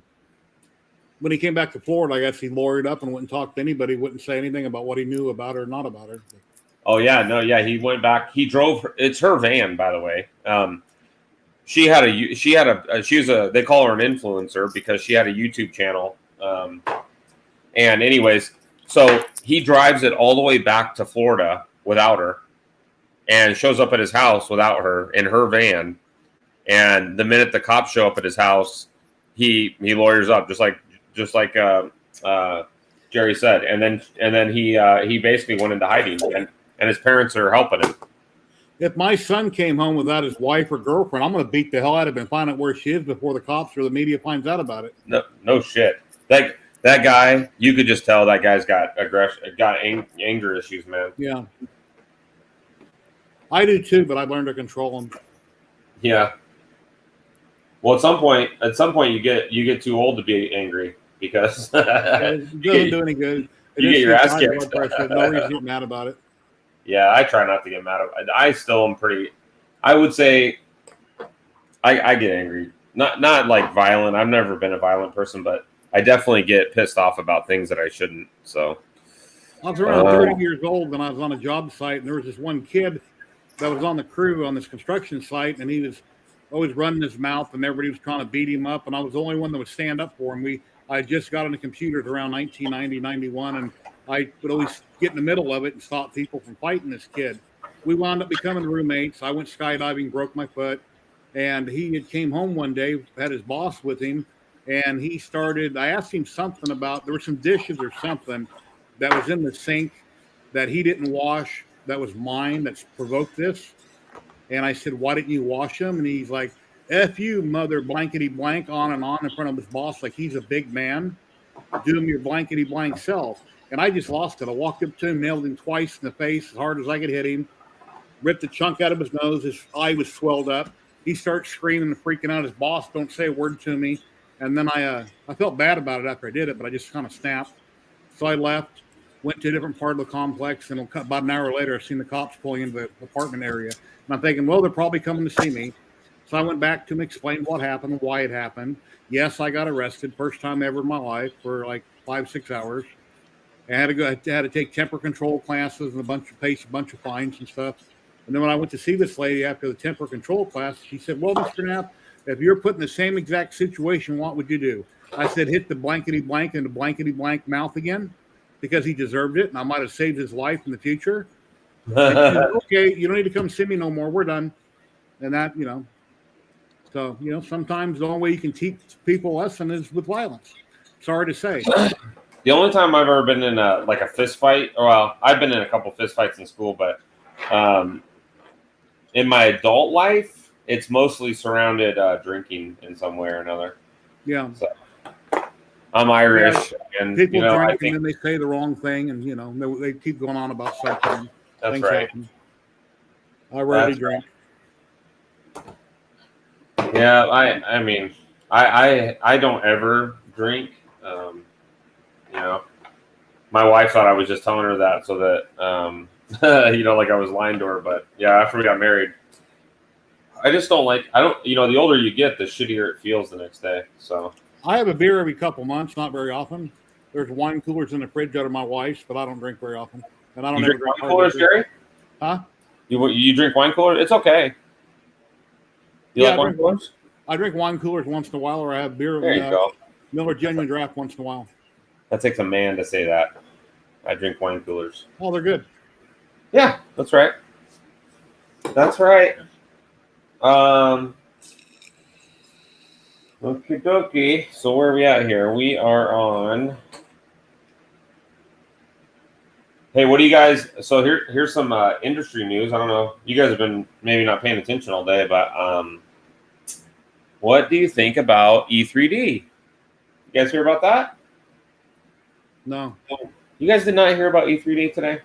When he came back to Florida, I guess he lawyered up and wouldn't talk to anybody, wouldn't say anything about what he knew about her or not about her. Oh, yeah. No, yeah. He went back. He drove her. It's her van, by the way. They call her an influencer because she had a YouTube channel. And anyways, so he drives it all the way back to Florida without her and shows up at his house without her in her van. And the minute the cops show up at his house, he lawyers up just like Jerry said. And then he basically went into hiding, and his parents are helping him. If my son came home without his wife or girlfriend, I'm going to beat the hell out of him and find out where she is before the cops or the media finds out about it. No shit. That guy, you could just tell that guy's got anger issues, man. Yeah. I do too, but I've learned to control them. Yeah. Well, at some point you get too old to be angry because it doesn't do any good. You get your ass kicked. No reason to get mad about it. Yeah, I try not to get mad. I still am pretty. I would say I get angry. Not like violent. I've never been a violent person, but I definitely get pissed off about things that I shouldn't. So I was around 30 years old when I was on a job site, and there was this one kid that was on the crew on this construction site, and he was always running his mouth, and everybody was trying to beat him up, and I was the only one that would stand up for him. I just got into computers around 1990, 91, and I would always get in the middle of it and stop people from fighting this kid. We wound up becoming roommates. I went skydiving, broke my foot, and he came home one day, had his boss with him, and I asked him something about, there were some dishes or something that was in the sink that he didn't wash, that was mine, that's provoked this. And I said, "Why didn't you wash them?" And he's like, "F you, mother blankety blank," on and on in front of his boss like he's a big man. Do him your blankety blank self. And I just lost it. I walked up to him, nailed him twice in the face as hard as I could hit him, ripped a chunk out of his nose. His eye was swelled up. He starts screaming and freaking out. His boss don't say a word to me. And then I felt bad about it after I did it, but I just kind of snapped. So I left. went to a different part of the complex, and about an hour later, I seen the cops pulling into the apartment area. And I'm thinking, well, they're probably coming to see me. So I went back to them, explained what happened, why it happened. Yes, I got arrested, first time ever in my life, for like 5-6 hours. I had to take temper control classes and pay a bunch of fines and stuff. And then when I went to see this lady after the temper control class, she said, "Well, Mr. Knapp, if you're put in the same exact situation, what would you do?" I said, "Hit the blankety blank in the blankety blank mouth again, because he deserved it, and I might have saved his life in the future." And she said, "Okay, you don't need to come see me no more. We're done." And that, so sometimes the only way you can teach people a lesson is with violence. Sorry to say. The only time I've ever been in a fist fight, well, I've been in a couple fist fights in school, but in my adult life, it's mostly surrounded drinking in some way or another. Yeah. So, I'm Irish, and people drink I think, and then they say the wrong thing, and they keep going on about something. That's right. Happen. I rarely drink. Yeah, I mean, I don't ever drink. My wife thought I was just telling her that so that like I was lying to her. But yeah, after we got married, I just don't like. I don't. The older you get, the shittier it feels the next day. So I have a beer every couple months, not very often. There's wine coolers in the fridge out of my wife's, but I don't drink very often. And I don't drink wine coolers, Jerry? Huh? You drink wine coolers? It's okay. You like wine coolers? I drink wine coolers once in a while, or I have beer. There you go. Miller Genuine Draft once in a while. That takes a man to say that. I drink wine coolers. Oh, they're good. Yeah, that's right. That's right. Okie dokie. So where are we at here? We are on. Hey, what do you guys? So here's some industry news. I don't know. You guys have been maybe not paying attention all day, but what do you think about E3D? You guys hear about that? No. You guys did not hear about E3D today?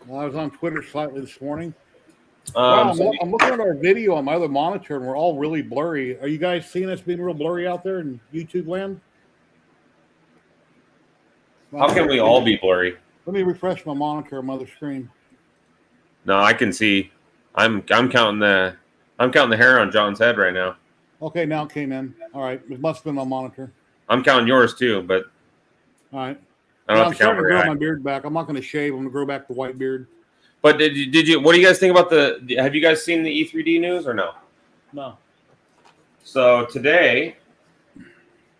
Well, I was on Twitter slightly this morning. I'm looking at our video on my other monitor, and we're all really blurry. Are you guys seeing us being real blurry out there in YouTube land? How can we all be blurry? Let me refresh my monitor on my other screen. No, I can see. I'm counting the hair on John's head right now. Okay, now it came in. All right, it must have been my monitor. I'm counting yours too, but all right. I'm starting to grow my beard back. I'm not going to shave. I'm going to grow back the white beard. But did you? What do you guys think about have you guys seen the E3D news or no? No. So today,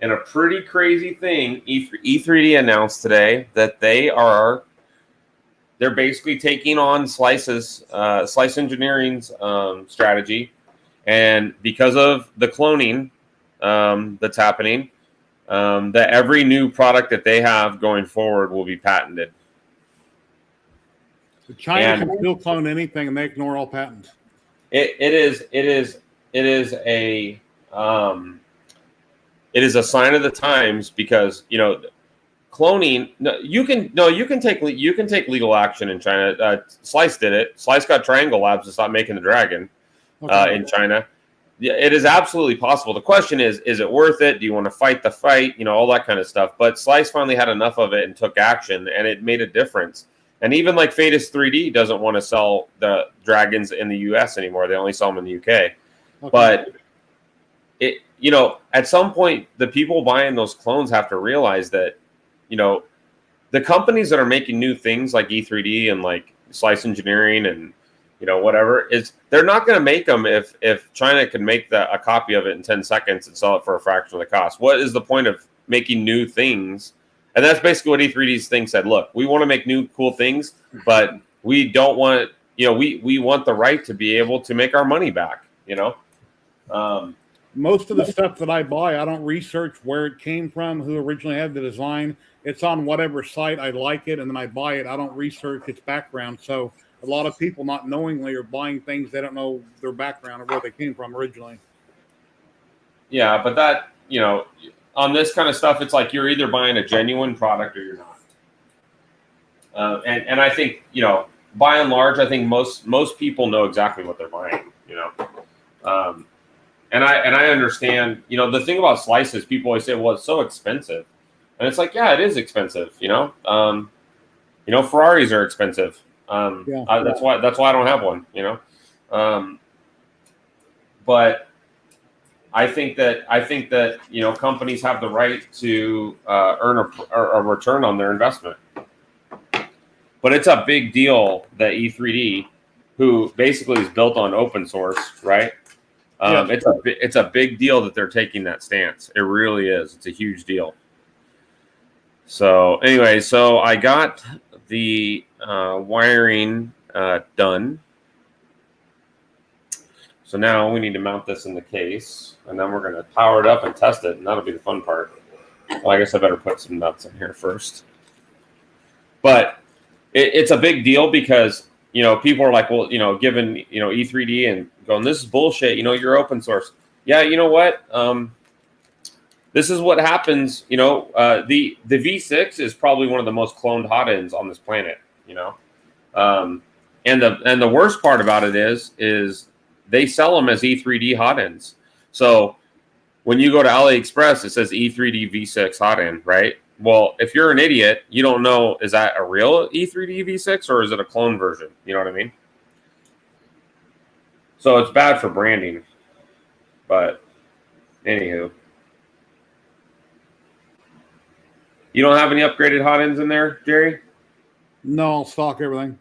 in a pretty crazy thing, E3D announced today that they're basically taking on Slice Engineering's strategy, and because of the cloning that's happening, that every new product that they have going forward will be patented. China can still clone anything, and they ignore all patents. It is a sign of the times, because cloning. You can take legal action in China. Slice did it. Slice got Triangle Labs to stop making the Dragon in China. It is absolutely possible. The question is it worth it? Do you want to fight the fight? All that kind of stuff. But Slice finally had enough of it and took action, and it made a difference. And even like Fadus 3D doesn't want to sell the Dragons in the U.S. anymore. They only sell them in the U.K. Okay. But at some point, the people buying those clones have to realize that, the companies that are making new things like E3D and like Slice Engineering and whatever, they're not going to make them if China can make a copy of it in 10 seconds and sell it for a fraction of the cost. What is the point of making new things? And that's basically what E3D's thing said. Look, we want to make new cool things, but we don't want we want the right to be able to make our money back. Most of the stuff that I buy, I don't research where it came from, who originally had the design. It's on whatever site I like it, and then I buy it. I don't research its background. So a lot of people not knowingly are buying things they don't know their background or where they came from originally. Yeah, but that, on this kind of stuff, it's like you're either buying a genuine product or you're not. And I think, by and large, I think most people know exactly what they're buying, And I understand, the thing about slices, people always say, well, it's so expensive. And it's like, yeah, it is expensive, Ferraris are expensive. Yeah. That's why I don't have one. But I think that companies have the right to earn a return on their investment. But it's a big deal that E3D, who basically is built on open source, right? It's a big deal that they're taking that stance. It really is. It's a huge deal. So anyway, I got the wiring done. So now we need to mount this in the case, and then we're going to power it up and test it, and that'll be the fun part. Well, I guess I better put some nuts in here first. But it's a big deal because, people are like, well, given, E3D and going, this is bullshit, you're open source. Yeah, you know what? This is what happens, the V6 is probably one of the most cloned hot ends on this planet, and the worst part about it is they sell them as E3D hot ends. So when you go to AliExpress, it says E3D V6 hot end, right? Well, if you're an idiot, you don't know, is that a real E3D V6 or is it a clone version? You know what I mean? So it's bad for branding. But anywho. You don't have any upgraded hot ends in there, Jerry? No, I'll stock everything.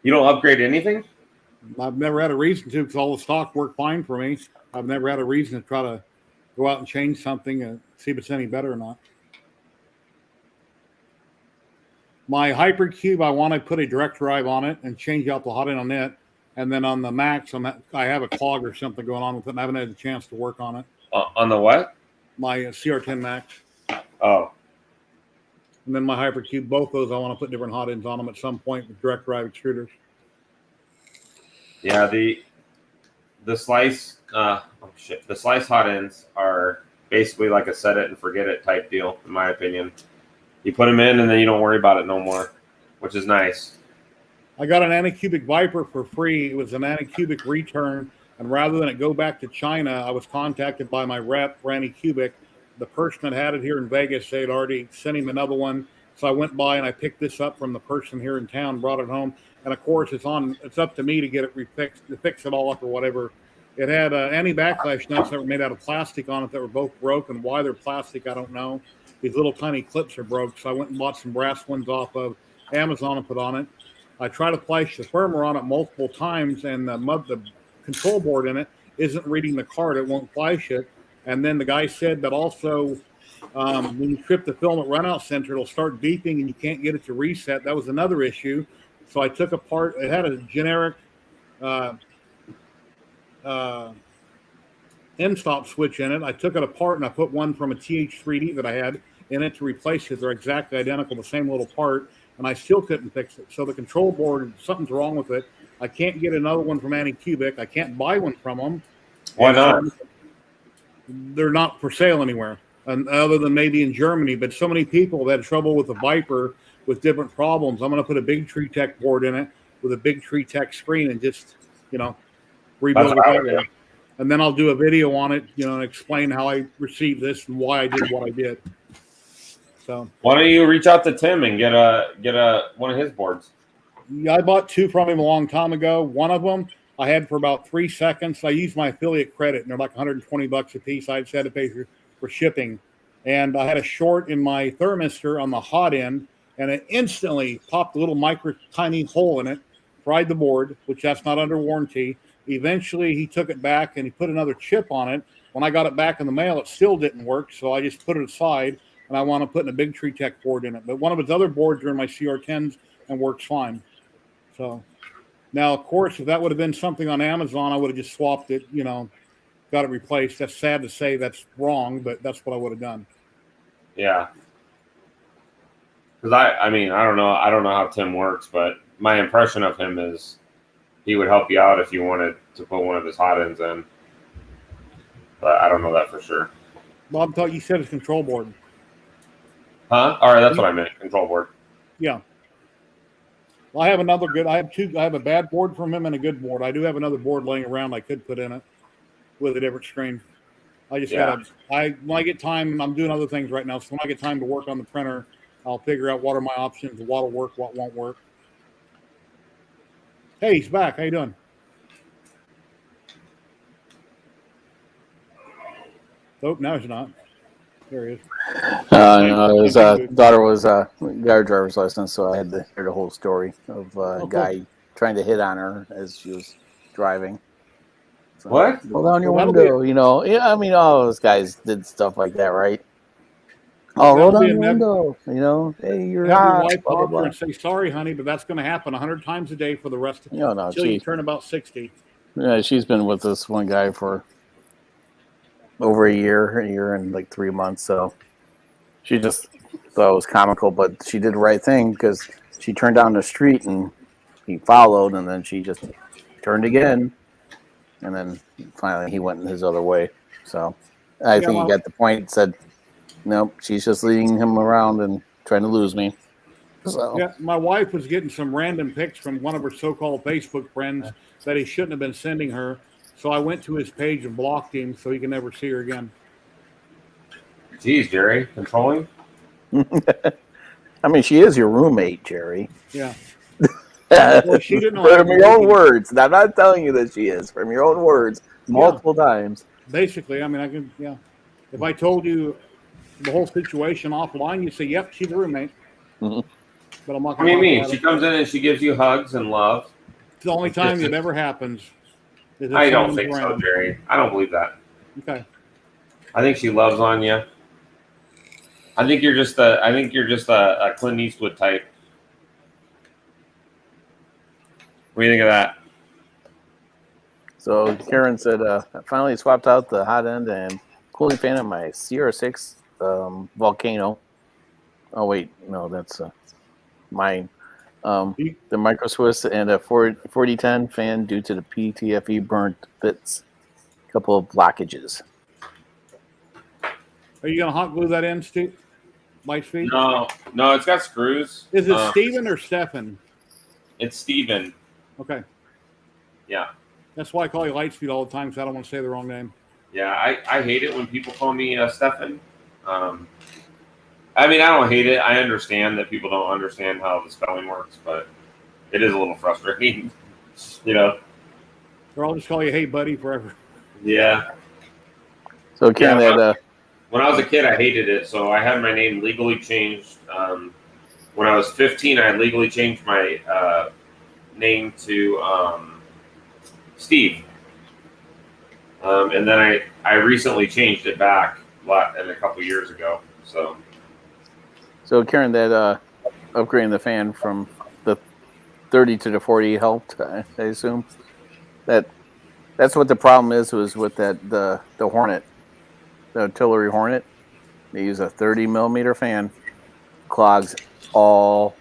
You don't upgrade anything? I've never had a reason to because all the stock worked fine for me. I've never had a reason to try to go out and change something and see if it's any better or not. My Hypercube, I want to put a direct drive on it and change out the hot end on it. And then on the Max, I have a clog or something going on with it, and I haven't had a chance to work on it. On the what? My CR10 Max. Oh. And then my Hypercube, both those, I want to put different hot ends on them at some point with direct drive extruders. Yeah, the slice the slice hot ends are basically like a set it and forget it type deal, in my opinion. You put them in and then you don't worry about it no more, which is nice. I got an Anycubic Viper for free. It was an Anycubic return, and rather than it go back to China, I was contacted by my rep for Anycubic. The person that had it here in Vegas, they had already sent him another one. So I went by and I picked this up from the person here in town, brought it home. And of course, it's up to me to get it refixed, to fix it all up or whatever. It had anti-backlash nuts that were made out of plastic on it that were both broken. Why they're plastic, I don't know. These little tiny clips are broke. So I went and bought some brass ones off of Amazon and put on it. I tried to flash the firmware on it multiple times, and the control board in it isn't reading the card. It won't flash it. And then the guy said that also when you trip the filament runout sensor, it'll start beeping and you can't get it to reset. That was another issue. So I took apart, it had a generic end stop switch in it. I took it apart and I put one from a TH3D that I had in it to replace it. They're exactly identical, the same little part, and I still couldn't fix it. So the control board, something's wrong with it. I can't get another one from Anycubic. I can't buy one from them. Why not? They're not for sale anywhere, and other than maybe in Germany. But so many people that had trouble with the Viper with different problems. I'm going to put a Big Tree Tech board in it with a Big Tree Tech screen and just, rebuild it. And then I'll do a video on it, and explain how I received this and why I did what I did. So why don't you reach out to Tim and get one of his boards? Yeah, I bought two from him a long time ago. One of them I had for about 3 seconds. I used my affiliate credit, and they're like $120 a piece. I just had to pay for shipping. And I had a short in my thermistor on the hot end, and it instantly popped a little tiny hole in it, fried the board, which that's not under warranty. Eventually, he took it back, and he put another chip on it. When I got it back in the mail, it still didn't work, so I just put it aside, and I want to put in a Big Tree Tech board in it. But one of his other boards are in my CR10s and works fine. So now, of course, if that would have been something on Amazon, I would have just swapped it, got it replaced. That's sad to say that's wrong, but that's what I would have done. Yeah. Because I don't know how Tim works, but my impression of him is he would help you out if you wanted to put one of his hot ends in. But I don't know that for sure. Bob thought you said his control board. Huh? All right, that's what I meant. Control board. Yeah. Well, I have another good. I have a bad board from him and a good board. I do have another board laying around I could put in it with a different screen. I just when I get time, I'm doing other things right now. So when I get time to work on the printer, I'll figure out what are my options, what'll work, what won't work. Hey, he's back. How you doing? Oh, no, he's not. There he is. No, his daughter was got her driver's license, so I had to hear the whole story of a guy trying to hit on her as she was driving. So, What? roll down your Well, window, you know. Yeah, I mean, all those guys did stuff like that, right? Oh, roll down your window, you know. Hey, you're have your hot. wife Blah, blah, talk to her blah. and say, "Sorry, honey, but that's going to happen 100 times a day for the rest of No, until you turn about 60." Yeah, she's been with this one guy for over a year and like 3 months. So she just thought it was comical, but she did the right thing because she turned down the street and he followed, and then she just turned again, and then finally he went his other way. So I think he got the point. Said, nope, she's just leading him around and trying to lose me. So yeah, my wife was getting some random pics from one of her so-called Facebook friends that he shouldn't have been sending her. So I went to his page and blocked him so he can never see her again. Jeez, Jerry, controlling. I mean, she is your roommate, Jerry. Yeah. Well, she didn't know. From your own words. I'm not telling you that she is. From your own words, multiple times. Basically, I mean, I can. Yeah. If I told you the whole situation offline, you'd say, "Yep, she's a roommate." Mm-hmm. But I'm not. What do you mean? She comes in and she gives you hugs and love. It's the only time it ever happens. I don't think so, Jerry. I don't believe that. Okay. I think she loves on you. I think you're just a Clint Eastwood type. What do you think of that? So Karen said, I finally swapped out the hot end and cooling fan on my CR6 Volcano. Oh wait, no, that's mine. The Micro Swiss and a 4010 fan due to the PTFE burnt bits. A couple of blockages. Are you gonna hot glue that in, Steve? Lightspeed? No, it's got screws. Is it Steven or Stefan? It's Steven. Okay. Yeah. That's why I call you Lightspeed all the time, because I don't want to say the wrong name. Yeah, I hate it when people call me Stefan. I mean, I don't hate it. I understand that people don't understand how the spelling works, but it is a little frustrating, you know. Or I'll just call you "Hey, buddy" forever. Yeah. So Karen, when I was a kid, I hated it, so I had my name legally changed. When I was 15, I had legally changed my name to Steve. And then I recently changed it back a couple years ago. So Karen, that upgrading the fan from the 30 to the 40 helped, I assume. That's what the problem was with the Hornet, the artillery Hornet. They use a 30 millimeter fan, clogs all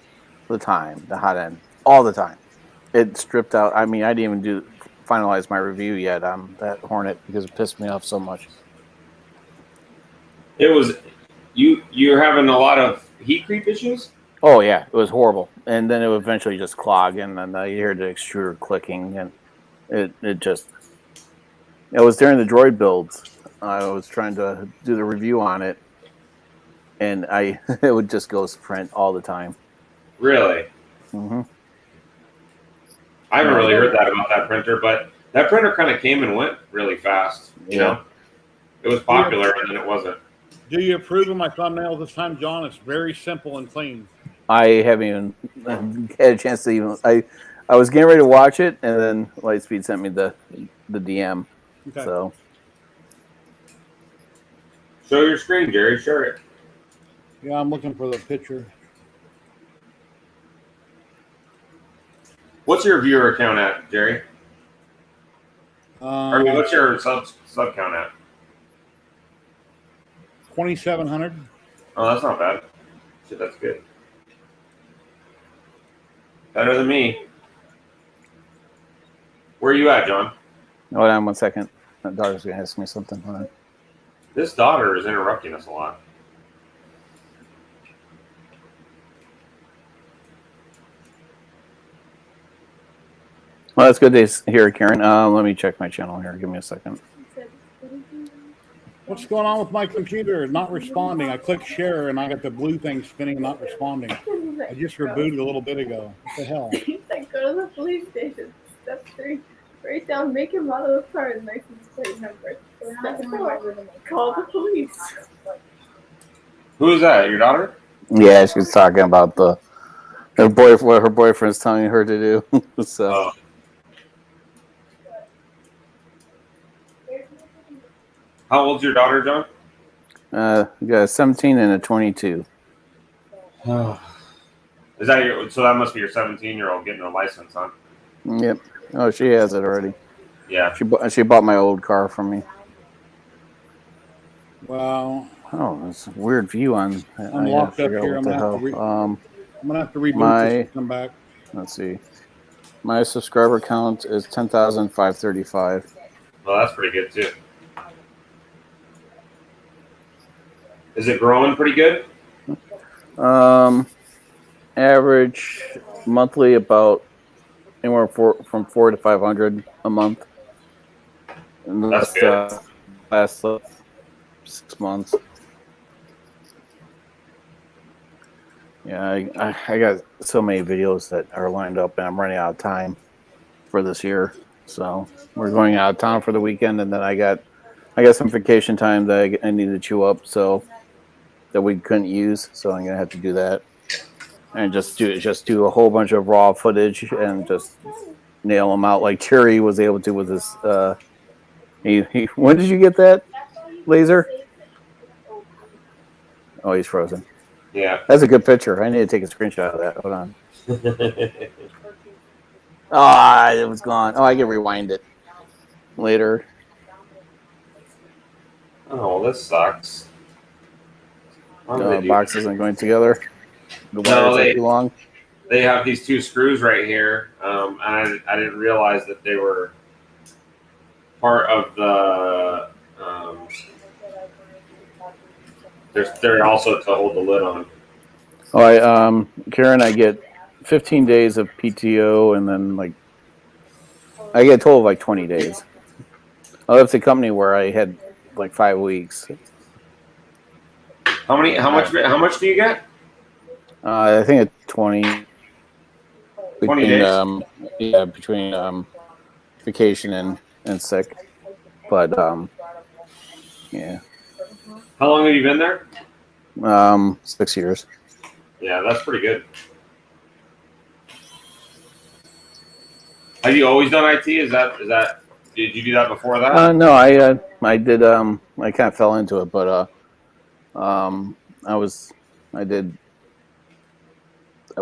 the time, the hot end, all the time. It stripped out. I mean, I didn't even finalize my review yet on that Hornet because it pissed me off so much. It was you're having a lot of heat creep issues? Oh yeah, it was horrible. And then it would eventually just clog, and then you hear the extruder clicking, and it was during the droid builds. I was trying to do the review on it, and it would just go sprint all the time. Really? Mm-hmm. I haven't really heard that about that printer, but that printer kind of came and went really fast. You know, it was popular and then it wasn't. Do you approve of my thumbnail this time, John? It's very simple and clean. I haven't even had a chance to even. I was getting ready to watch it, and then Lightspeed sent me the DM. Okay. So show your screen, Jerry. Share it. Yeah, I'm looking for the picture. What's your viewer count at, Jerry? I mean, what's your sub count at? 2,700. Oh, that's not bad. Shit, that's good. Better than me. Where are you at, John? Hold on 1 second. My daughter's gonna ask me something. Hold on. This daughter is interrupting us a lot. Well, that's good to hear, Karen. Let me check my channel here. Give me a second. What's going on with my computer? Not responding. I clicked share and I got the blue thing spinning, not responding. I just rebooted a little bit ago. What the hell? He's like, go to the police station. Step 3. Write down make and model of car and license plate number. Step 4. Call the police. Who is that? Your daughter? Yeah, she was talking about her boyfriend, what her boyfriend's telling her to do. So. Oh. How old's your daughter, John? We got a 17 and a 22. Is that your? So that must be your 17-year-old getting a license, huh? Yep. Oh, she has it already. Yeah. She bought my old car from me. Wow. Oh, it's a weird view on. I'm locked up here. I'm gonna have to reboot this and come back. Let's see. My subscriber count is 10,535. Well, that's pretty good too. Is it growing pretty good? Average monthly about anywhere from 400 to 500 a month. And That's good. Last 6 months. Yeah, I got so many videos that are lined up, and I'm running out of time for this year. So we're going out of town for the weekend, and then I got some vacation time that I need to chew up, so that we couldn't use. So I'm gonna have to do that, and just do a whole bunch of raw footage and just nail them out like Terry was able to with his. When did you get that laser? Oh, he's frozen. Yeah. That's a good picture. I need to take a screenshot of that. Hold on. It was gone. Oh, I can rewind it later. Oh, well, this sucks. The box isn't going together. The No, wires are too long. They have these 2 screws right here. I didn't realize that they were part of the. They're also to hold the lid on. Oh, Karen, I get 15 days of PTO, and then I get a total of 20 days. I left the company where I had 5 weeks. How much do you get? I think it's 20. 20 days. Between vacation and sick, but yeah. How long have you been there? 6 years. Yeah, that's pretty good. Have you always done IT? Is that? Did you do that before that? No, I did. I kind of fell into it, but I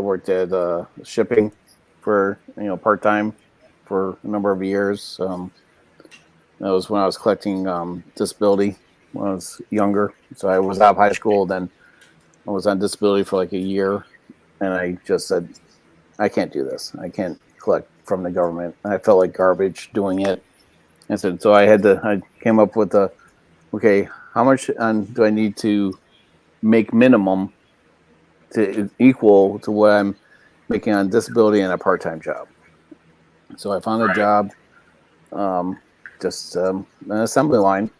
worked at shipping for part time for a number of years. That was when I was collecting disability when I was younger. So I was out of high school, then I was on disability for a year, and I just said, I can't do this. I can't collect from the government. I felt like garbage doing it. And so I came up with okay, how much do I need to make minimum to equal to what I'm making on disability and a part-time job? So I found a job, an assembly line.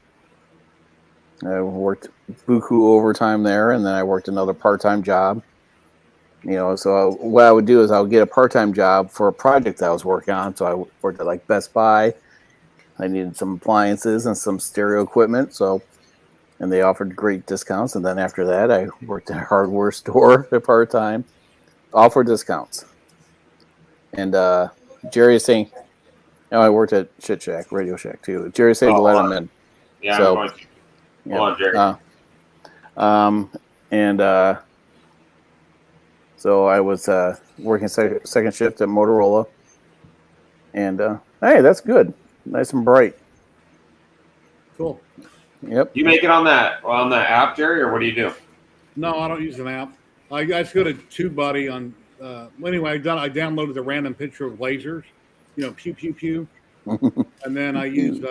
I worked buku overtime there, and then I worked another part-time job. So what I would do is I would get a part-time job for a project that I was working on. So I worked at Best Buy. I needed some appliances and some stereo equipment. And they offered great discounts. And then after that, I worked at a hardware store at part-time, all for discounts. And Jerry is saying, I worked at Shit Shack, Radio Shack too. Jerry saying to let him in. Yeah, so, I'm going to. Hold on, Jerry. So I was working second shift at Motorola. And hey, that's good. Nice and bright. Cool. Yep. You make it on that app, Jerry, or what do you do? No, I don't use an app. I just go to TubeBuddy on. Anyway, I downloaded the random picture of lasers, pew pew pew, and then I used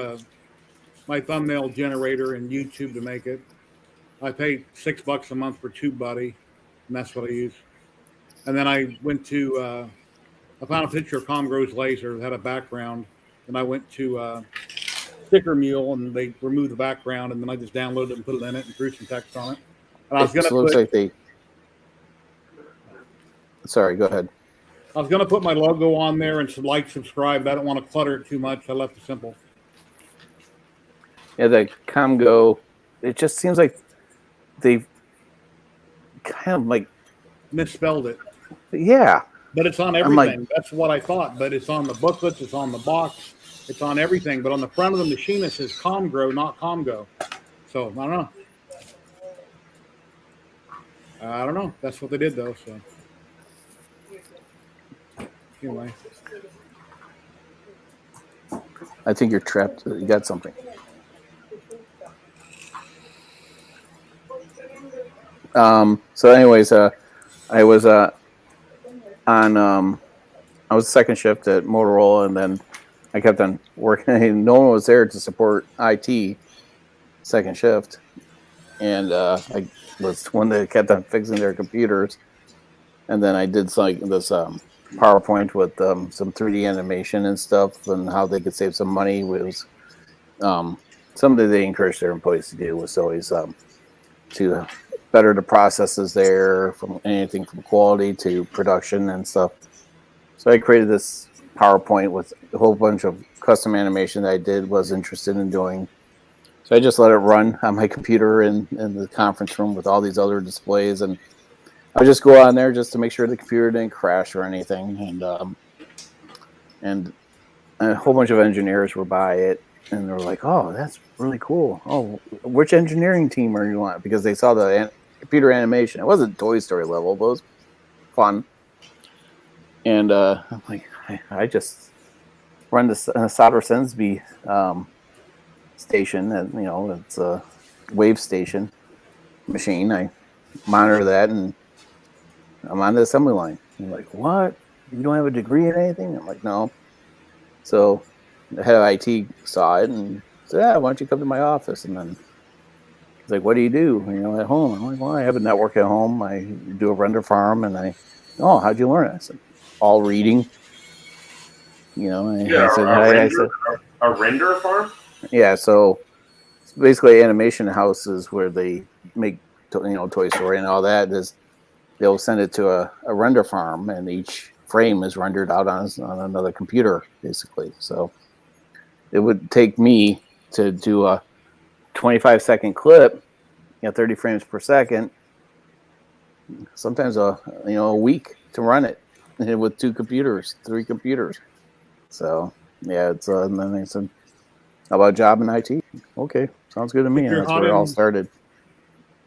my thumbnail generator and YouTube to make it. I paid $6 a month for TubeBuddy, and that's what I use. And then I went to. I found a picture of Comgro's laser that had a background, and I went to sticker mule, and they remove the background, and then I just download it and put it in it and threw some text on it. And I was gonna looks like they. Sorry, go ahead. I was gonna put my logo on there and subscribe, but I don't want to clutter it too much. I left it simple. Yeah, the Comgo. It just seems like they've kind of like Misspelled it. Yeah. But it's on everything. That's what I thought. But it's on the booklets. It's on the box. It's on everything. But on the front of the machine, it says Comgro, not Comgo. So, I don't know. That's what they did, though. So, anyway. I think you're trapped. You got something. So anyways, I was I was second shift at Motorola, and then I kept on working. No one was there to support IT second shift, and I was one that kept on fixing their computers. And then I did like this PowerPoint with some 3D animation and stuff, and how they could save some money. It was something they encouraged their employees to do was always to better the processes there, from anything from quality to production and stuff. So I created this PowerPoint with a whole bunch of custom animation that I was interested in doing. So I just let it run on my computer in the conference room with all these other displays, and I just go on there just to make sure the computer didn't crash or anything. And a whole bunch of engineers were by it, and they were like, "Oh, that's really cool. Oh, which engineering team are you on?" Because they saw the computer animation. It wasn't Toy Story level, but it was fun. And I'm like, I just run the Solder Sensby station, and it's a wave station machine. I monitor that, and I'm on the assembly line. And they're like, "What? You don't have a degree in anything?" I'm like, "No." So the head of IT saw it and said, "Yeah, why don't you come to my office?" And then he's like, "What do you do at home?" I'm like, "Well, I have a network at home. I do a render farm." And "Oh, how'd you learn it?" I said, "All reading." I said, a render farm? Yeah, so it's basically animation houses where they make Toy Story and all that. They'll send it to a render farm, and each frame is rendered out on another computer, basically. So it would take me to do a 25-second clip, 30 frames per second, sometimes a week to run it with 3 computers. So yeah, it's and then they said, "How about job in IT?" Okay, sounds good to me. And that's where it all started.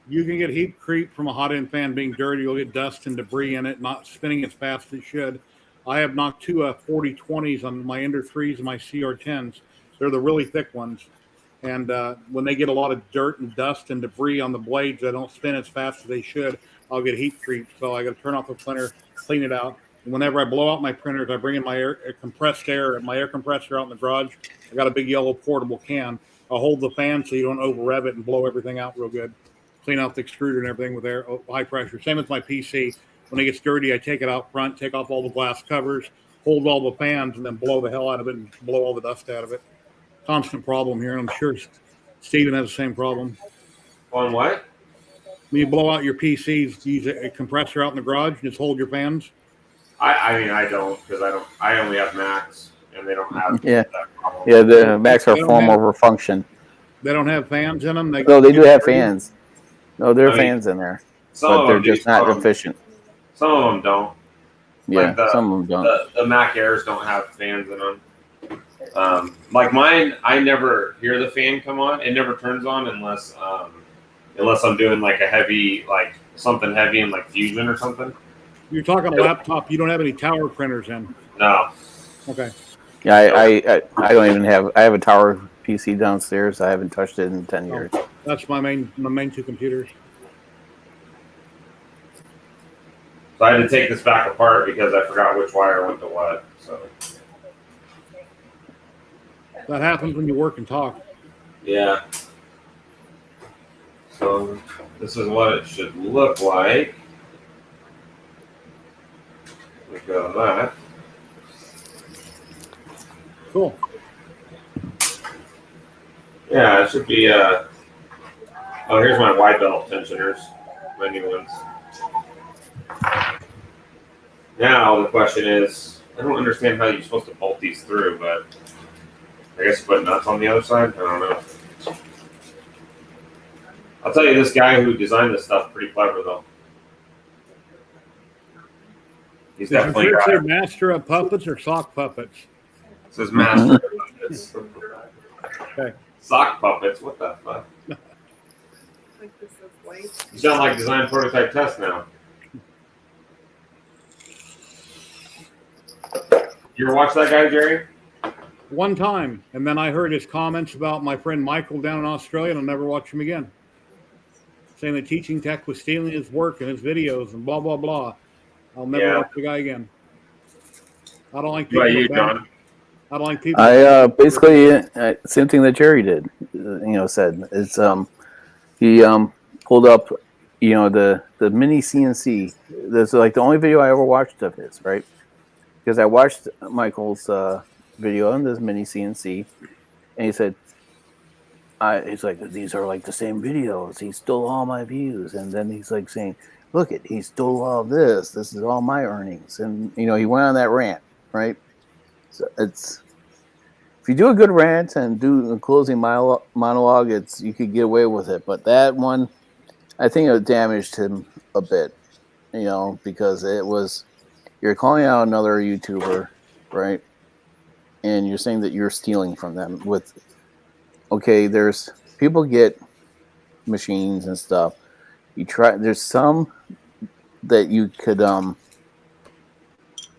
You can get heat creep from a hot end fan being dirty. You'll get dust and debris in it, not spinning as fast as it should. I have knocked 2 4020s on my Ender 3s and my CR10s. They're the really thick ones. And when they get a lot of dirt and dust and debris on the blades that don't spin as fast as they should, I'll get heat creep. So I got to turn off the printer, clean it out. And whenever I blow out my printers, I bring in my compressed air, my air compressor out in the garage. I got a big yellow portable can. I'll hold the fan so you don't over rev it and blow everything out real good. Clean out the extruder and everything with air, high pressure. Same as my PC. When it gets dirty, I take it out front, take off all the glass covers, hold all the fans, and then blow the hell out of it and blow all the dust out of it. Constant problem here, and I'm sure Steven has the same problem. On what? When you blow out your PCs, use a compressor out in the garage and just hold your fans. I don't, because I only have Macs, and they don't have that problem. Yeah, the Macs are form over function. They don't have fans in them? They do have fans. No, there are fans in there, but they're just not efficient. Some of them don't. Yeah, some of them don't. The Mac Airs don't have fans in them. Like mine, I never hear the fan come on. It never turns on unless I'm doing like a heavy, like something heavy in like Fusion or something. You're talking a laptop. You don't have any tower printers in. No. Okay. Yeah, I don't even have. I have a tower PC downstairs. I haven't touched it in 10 years. That's my main 2 computers. So I had to take this back apart because I forgot which wire went to what. So that happens when you work and talk. Yeah. So this is what it should look like. We go to that. Cool. Yeah, it should be. Oh, here's my wide belt tensioners, my new ones. Now the question is, I don't understand how you're supposed to bolt these through, but I guess you put nuts on the other side. I don't know. I'll tell you, this guy who designed this stuff pretty clever though. He's Did you definitely first got say it. master of puppets or sock puppets? It says master of puppets. Okay. Sock puppets. What the fuck? Like this is white. You sound like design prototype test now. You ever watch that guy, Jerry? One time, and then I heard his comments about my friend Michael down in Australia, and I'll never watch him again. Saying that teaching tech was stealing his work and his videos and blah blah blah. I'll never watch the guy again. I don't like people. What about you, John? I don't like people. I basically same thing that Jerry did. Said it's he pulled up, the mini CNC. That's like the only video I ever watched of his, right? Because I watched Michael's video on this mini CNC, and he said, he's like, these are like the same videos. He stole all my views, and then he's like saying, look it, he stole all this. This is all my earnings, and he went on that rant, right? So it's, if you do a good rant and do a closing monologue, you could get away with it. But that one, I think it damaged him a bit, because it was, you're calling out another YouTuber, right? And you're saying that you're stealing from them with, okay, there's people get machines and stuff. There's some that you could, some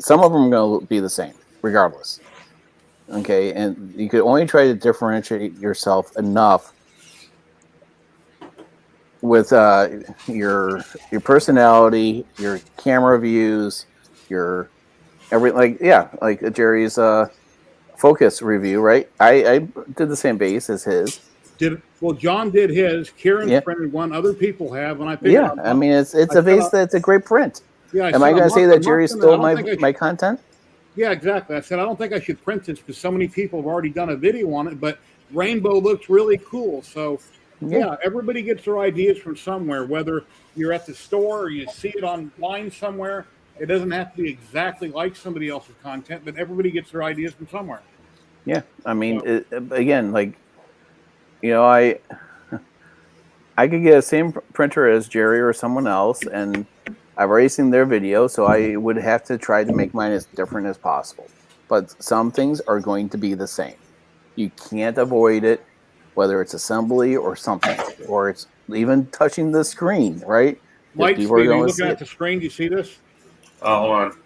of them are going to be the same regardless. Okay. And you could only try to differentiate yourself enough with your personality, your camera views, your like Jerry's focus review, right? I did the same base as his. John did his. Kieran's printed one. Other people have, and I think. Yeah, I mean it's a vase that's a great print. Yeah. Am I going to say that Jerry stole my content? Yeah, exactly. I said I don't think I should print this because so many people have already done a video on it. But rainbow looks really cool, so. Yeah, everybody gets their ideas from somewhere, whether you're at the store or you see it online somewhere. It doesn't have to be exactly like somebody else's content, but everybody gets their ideas from somewhere. Yeah, I mean, again, like, I could get the same printer as Jerry or someone else, and I've already seen their video, so I would have to try to make mine as different as possible. But some things are going to be the same. You can't avoid it. Whether it's assembly or something, or it's even touching the screen, right? Light speed, are you looking at the screen? Do you see this? Oh, hold on.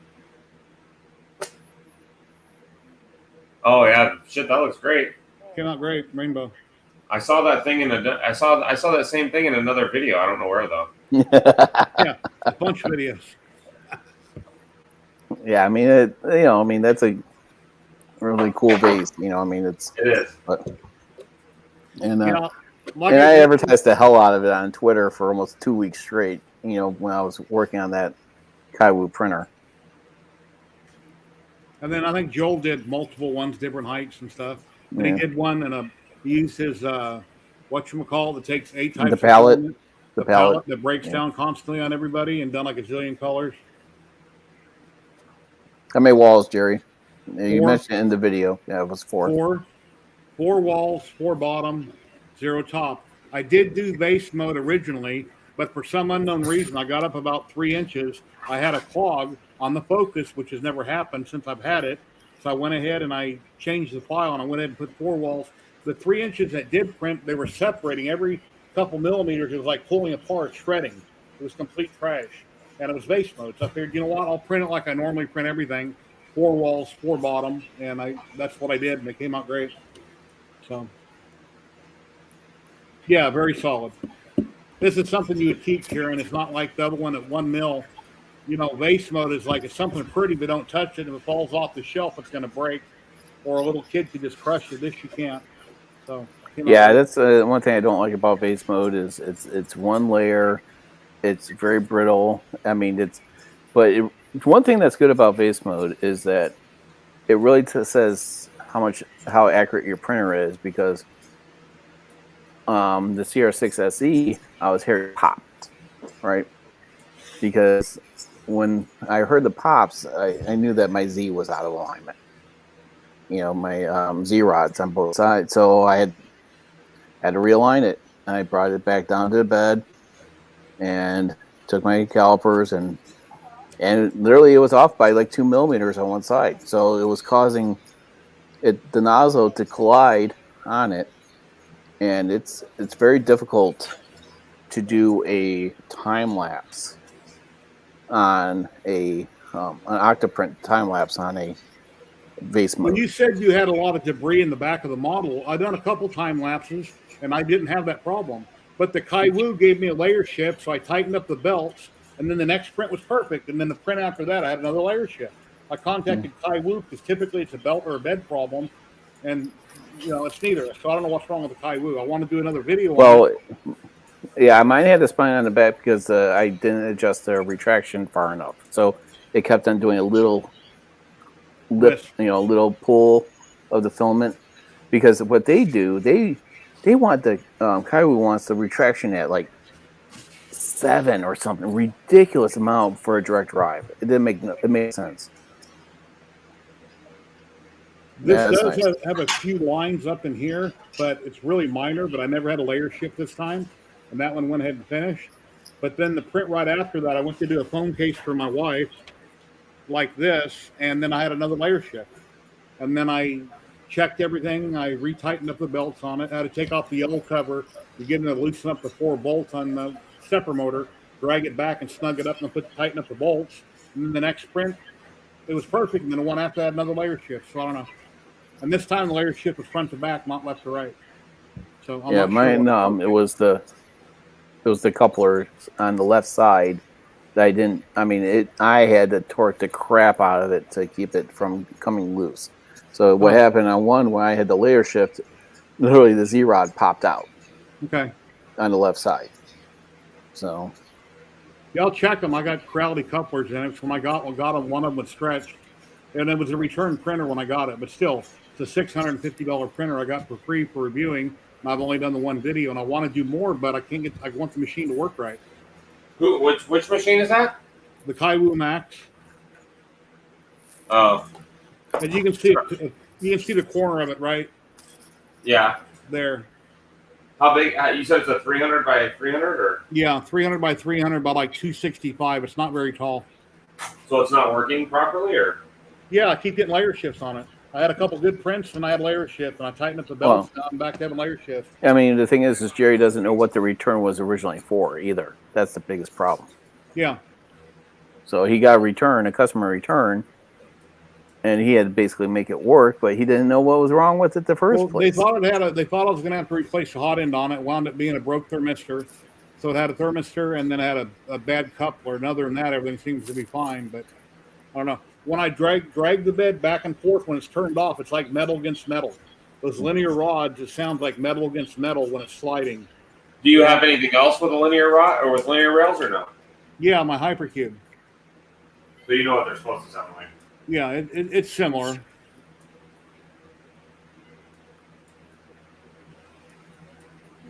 Oh yeah, shit, that looks great. Came out great, rainbow. I saw that thing I saw that same thing in another video. I don't know where though. Yeah, a bunch of videos. Yeah, I mean, that's a really cool vase. It is. And I advertised the hell out of it on Twitter for almost 2 weeks straight, when I was working on that Kaiwu printer. And then I think Joel did multiple ones, different heights and stuff. And he did one, and he used his, whatchamacallit, that takes 8 types the palette. The palette that breaks down constantly on everybody and done like a zillion colors. How many walls, Jerry? You mentioned it in the video. Yeah, it was 4. 4 walls, 4 bottom, 0 top. I did do vase mode originally, but for some unknown reason, I got up about 3 inches. I had a clog on the focus, which has never happened since I've had it. So I went ahead and I changed the file, and I went ahead and put 4 walls. The 3 inches that did print, they were separating every couple millimeters. It was like pulling apart, shredding. It was complete trash, and it was vase mode. So I figured, you know what? I'll print it like I normally print everything. 4 walls, 4 bottom, and that's what I did, and it came out great. So, yeah, very solid. This is something you would keep, Karen. It's not like the other one at 1 mil. Vase mode is like it's something pretty, but don't touch it. If it falls off the shelf, it's going to break. Or a little kid could just crush it. This you can't. So, yeah, that's one thing I don't like about vase mode is it's one layer. It's very brittle. I mean, one thing that's good about vase mode is that it really says how accurate your printer is, because the CR6 SE, I was hearing pops, right? Because when I heard the pops, I knew that my Z was out of alignment. My Z rods on both sides. So I had to realign it. I brought it back down to the bed and took my calipers and literally it was off by like 2 millimeters on one side. So it was causing the nozzle to collide on it. And it's very difficult to do a time lapse on an octoprint time lapse on a vase When mode. you said you had a lot of debris in the back of the model, I've done a couple time lapses and I didn't have that problem. But the Kaiwu gave me a layer shift, so I tightened up the belts, and then the next print was perfect. And then the print after that, I had another layer shift. I contacted Kaiwu because typically it's a belt or a bed problem, and it's neither. So I don't know what's wrong with the Kaiwu. I want to do another video on it. Yeah, mine had the spine on the back because I didn't adjust the retraction far enough, so it kept on doing a little lip, little pull of the filament. Because what they do, they want the Kaiwu wants the retraction at like 7 or something ridiculous amount for a direct drive. It didn't make sense. This does have a few lines up in here, but it's really minor. But I never had a layer shift this time, and that one went ahead and finished. But then the print right after that, I went to do a phone case for my wife, like this, and then I had another layer shift. And then I checked everything. I retightened up the belts on it. I had to take off the yellow cover to get it to loosen up the 4 bolts on the stepper motor, drag it back and snug it up and tighten up the bolts. And then the next print, it was perfect. And then the one after that, another layer shift. So I don't know. And this time the layer shift was front to back, not left to right. So I'm mine it was the coupler on the left side that I didn't. I mean, I had to torque the crap out of it to keep it from coming loose. So what happened on one when I had the layer shift, literally the Z rod popped out. Okay. On the left side. So. Yeah, I'll check them. I got Crowley couplers in it. So when I got them, one of them was stretched, and it was a return printer when I got it. But still, it's a $650 printer I got for free for reviewing. And I've only done the one video, and I want to do more, but I can't get. I want the machine to work right. Which machine is that? The Kaiwu Max. Oh. And you can see it. You can see the corner of it, right? Yeah. There. How big? You said it's a 300 by 300, or? Yeah, 300 by 300 by like 265. It's not very tall. So it's not working properly, or? Yeah, I keep getting layer shifts on it. I had a couple good prints, and I had layer shift, and I tightened up the belts. Now I'm back to having layer shift. I mean, the thing is Jerry doesn't know what the return was originally for either. That's the biggest problem. Yeah. So he got a customer return, and he had to basically make it work, but he didn't know what was wrong with it the first place. They thought I was going to have to replace the hot end on it. It wound up being a broke thermistor. So it had a thermistor, and then it had a bad coupler. And other than that, everything seems to be fine. But I don't know. When I drag the bed back and forth when it's turned off, it's like metal against metal. Those linear rods, it sounds like metal against metal when it's sliding. Do you have anything else with a linear rod or with linear rails, or no? Yeah, my Hypercube. So you know what they're supposed to sound like. Yeah, it's similar.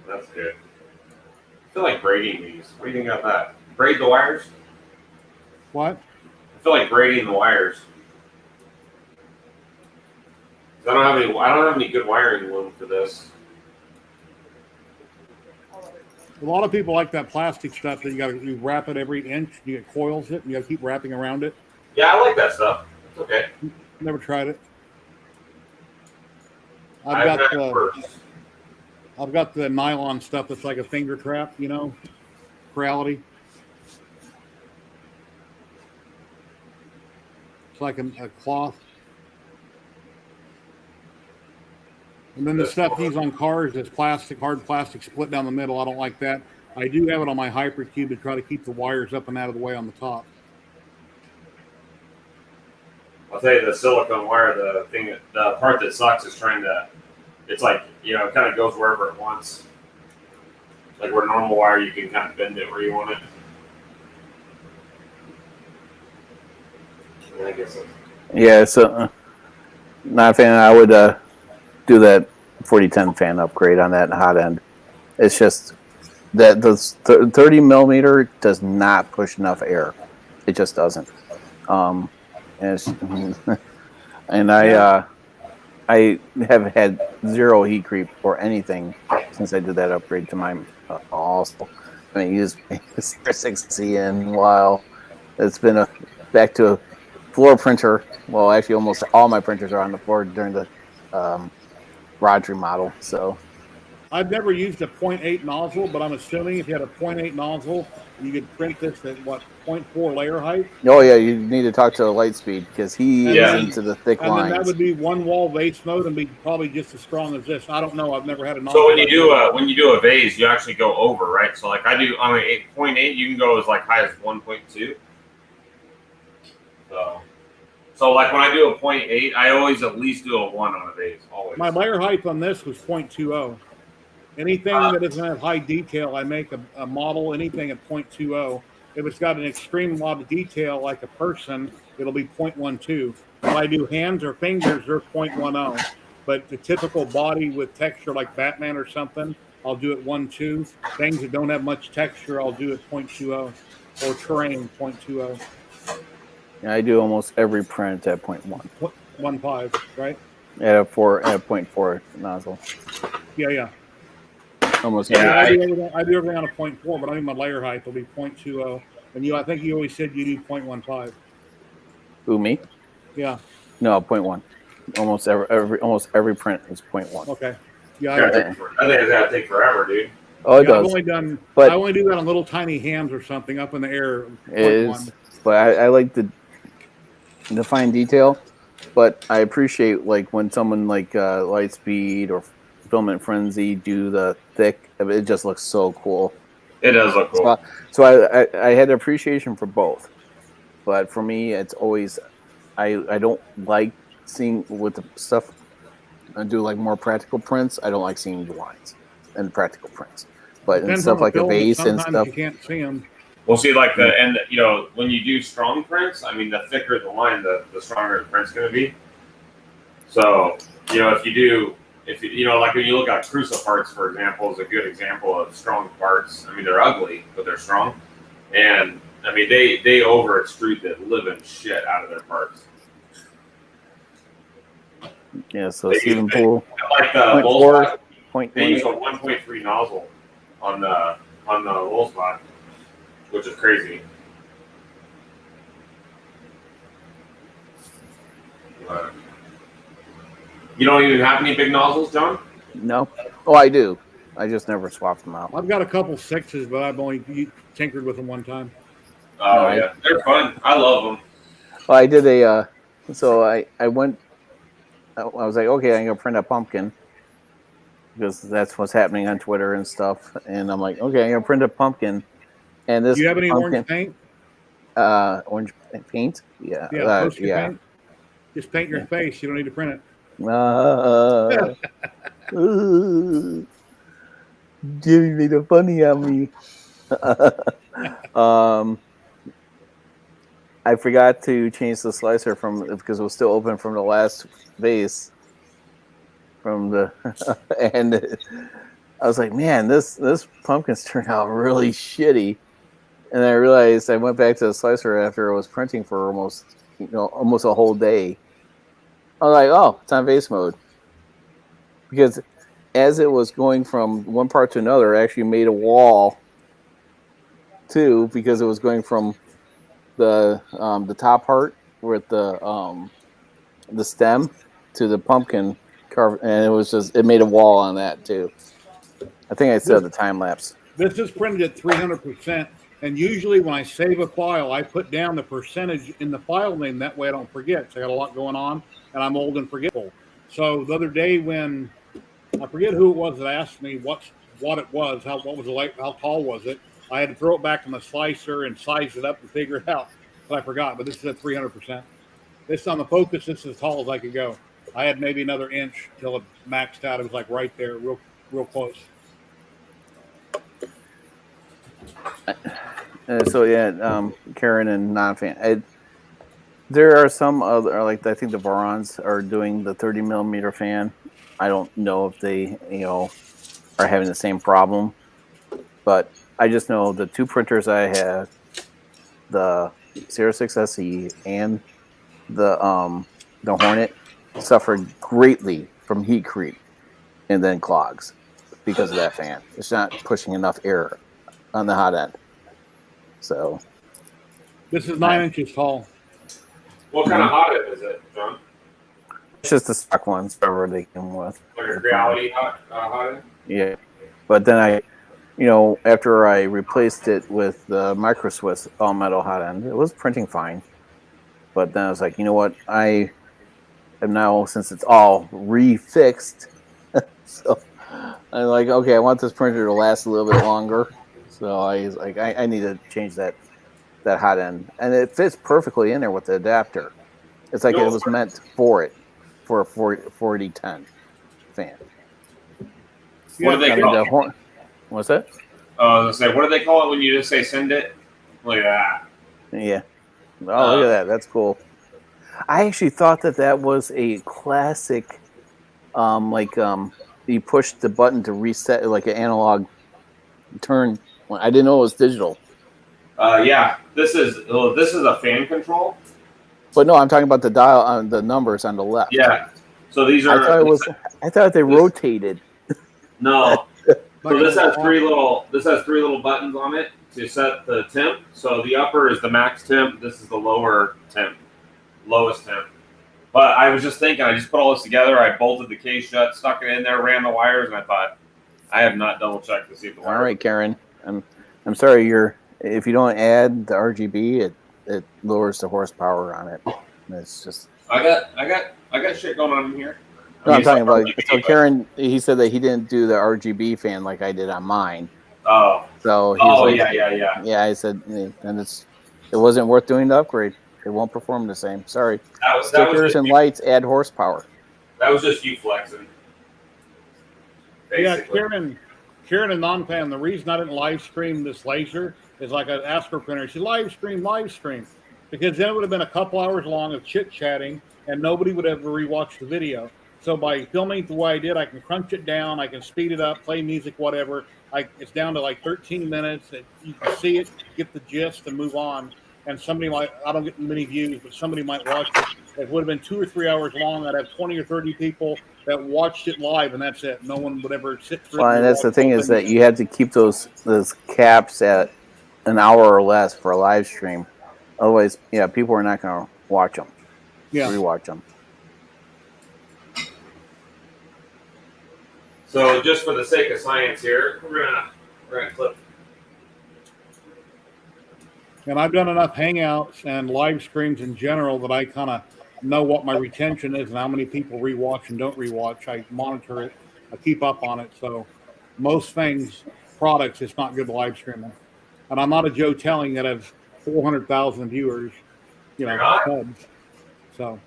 That's good. I feel like braiding these. What do you think about that? Braid the wires? What? I feel like braiding the wires. I don't have any good wiring loom for this. A lot of people like that plastic stuff that you wrap it every inch. You get coils it, and you got to keep wrapping around it. Yeah, I like that stuff. It's okay. Never tried it. I've got the nylon stuff that's like a finger trap, Creality. It's like a cloth. And then the stuff used on cars is plastic, hard plastic, split down the middle. I don't like that. I do have it on my Hypercube to try to keep the wires up and out of the way on the top. I'll tell you, the silicone wire, the part that sucks is it's like, it kind of goes wherever it wants. Like where normal wire, you can kind of bend it where you want it. I guess Yeah, so not a fan. I would do that 4010 fan upgrade on that hot end. It's just that the 30 millimeter does not push enough air. It just doesn't. And it's, and I have had zero heat creep or anything since I did that upgrade to my also. I mean, use 660 in a while. It's been back to a floor printer. Well, actually, almost all my printers are on the floor during the garage remodel. So I've never used a 0.8 nozzle, but I'm assuming if you had a 0.8 nozzle, you could print this at what 0.4 layer height. oh yeah, you need to talk to Lightspeed because he And is then- into the thick And then that lines. would be one wall vase mode and be probably just as strong as this. I don't know. I've never had a nozzle. So when you do a vase, you actually go over, right? So like I do on an 8.8, you can go as like high as 1.2. So like when I do a 0.8, I always at least do a 1 on a vase. Always. My layer height on this was 0.20. Anything that doesn't have high detail, I make a model, anything at 0.20. If it's got an extreme lot of detail, like a person, it'll be 0.12. If I do hands or fingers, they're 0.10. But the typical body with texture, like Batman or something, I'll do it 1.2. Things that don't have much texture, I'll do it 0.20. Or terrain, 0.20. Yeah, I do almost every print at 0.1. 1.5, right? At a 0.4 nozzle. Yeah. Almost Yeah, every. I do everything on a 0.4, but I think my layer height will be 0.20. And I think you always said you do 0.15. Who, me? Yeah. No, 0.1. Almost every print is 0.1. Okay. Yeah. I think it's gotta take forever, dude. Oh, it I've does. I only do that on little tiny hands or something up in the air. It is, but I like the fine detail. But I appreciate like when someone like Lightspeed or Filament Frenzy do the thick. It just looks so cool. It does look cool. So I had appreciation for both, but for me, it's always I don't like seeing with the stuff I do like more practical prints. I don't like seeing the lines and practical prints, but in stuff like a vase and stuff, you can't see them. We'll see, like when you do strong prints, I mean, the thicker the line, the stronger the print's going to be. So, if you like when you look at Prusa parts, for example, is a good example of strong parts. I mean, they're ugly, but they're strong. And, I mean, they over extrude the living shit out of their parts. yeah. So Stephen Poole, like the 0.4, 0.1. They use a 1.3 nozzle on the roll spot, which is crazy. You don't even have any big nozzles, John? No. Oh, I do. I just never swapped them out. I've got a couple 6s, but I've only tinkered with them one time. Oh, yeah. They're fun. I love them. Well, I did so I went, I was like, okay, I'm going to print a pumpkin because that's what's happening on Twitter and stuff. And I'm like, okay, I'm going to print a pumpkin. And this Do you have any pumpkin, orange paint? Orange paint? Yeah. Yeah, poster paint. Just paint your face. You don't need to print it. Jimmy made a funny on me. I forgot to change the slicer because it was still open from the last vase. And I was like, man, this pumpkin's turned out really shitty. And I realized I went back to the slicer after it was printing for almost a whole day. I was like, oh, it's on vase mode. Because as it was going from one part to another, it actually made a wall too, because it was going from the top part with the stem to the pumpkin carve, and it made a wall on that too. I think I said the time lapse. This is printed at 300%. And usually when I save a file, I put down the percentage in the file name. That way I don't forget. So I got a lot going on, and I'm old and forgetful. So the other day when I forget who it was that asked me what it was, what was the light, how tall was it, I had to throw it back in the slicer and size it up and figure it out. But I forgot. But this is at 300%. This on the Focus. This is as tall as I could go. I had maybe another inch till it maxed out. It was like right there, real close. Karen and non-fan. There are some other, like I think the Varons are doing the 30 millimeter fan. I don't know if they, are having the same problem. But I just know the two printers I had, the 06 SE and the Hornet, suffered greatly from heat creep and then clogs because of that fan. It's not pushing enough air on the hot end. So This is 9 inches tall. What kind of hot end is it, John? it's just the stock ones, whatever they come with. Like a reality hot end? Yeah. But then after I replaced it with the Micro Swiss all metal hot end, it was printing fine. But then I was like, you know what? I am now, since it's all refixed, so I'm like, okay, I want this printer to last a little bit longer. So I was like, I need to change that hot end. And it fits perfectly in there with the adapter. It's like it was meant for it, for a 4010 fan. What do they call it? What's that? I was gonna say, what do they call it when you just say send it? Look at that. Yeah. Oh, look at that. That's cool. I actually thought that was a classic, you push the button to reset, like an analog turn. I didn't know it was digital. Yeah, this is a fan control. But no, I'm talking about the dial on the numbers on the left. Yeah. So these are. I thought they rotated. No. So this has three little buttons on it to set the temp. So the upper is the max temp. This is the lower temp, lowest temp. But I was just thinking, I just put all this together. I bolted the case shut, stuck it in there, ran the wires, and I thought, I have not double checked to see if the wires. All right, Karen. I'm sorry. If you don't add the RGB, it lowers the horsepower on it. It's just. I got shit going on in here. No, I'm talking about. So Karen, he said that he didn't do the RGB fan like I did on mine. Oh. So he's yeah. Yeah, I said, and it wasn't worth doing the upgrade. It won't perform the same. Sorry. Stickers and lights add horsepower. That was just you flexing. Basically. Yeah, Karen and non-fan, the reason I didn't live stream this laser is like I asked her printer, she live stream. Because then it would have been a couple hours long of chit-chatting and nobody would ever rewatch the video. So by filming it the way I did, I can crunch it down, I can speed it up, play music, whatever. It's down to like 13 minutes. You can see it, get the gist, and move on. And somebody might, I don't get many views, but somebody might watch it. It would have been 2 or 3 hours long. I'd have 20 or 30 people that watched it live, and that's it. No one would ever sit through it. Well, and that's the thing is that you have to keep those caps at an hour or less for a live stream. Otherwise, yeah, people are not going to watch them. Yeah. Rewatch them. So just for the sake of science here, we're gonna clip. And I've done enough hangouts and live streams in general that I kind of know what my retention is and how many people rewatch and don't rewatch. I monitor it. I keep up on it. So most products, it's not good live streaming. And I'm not a Joe Telling that has 400,000 viewers, subs. So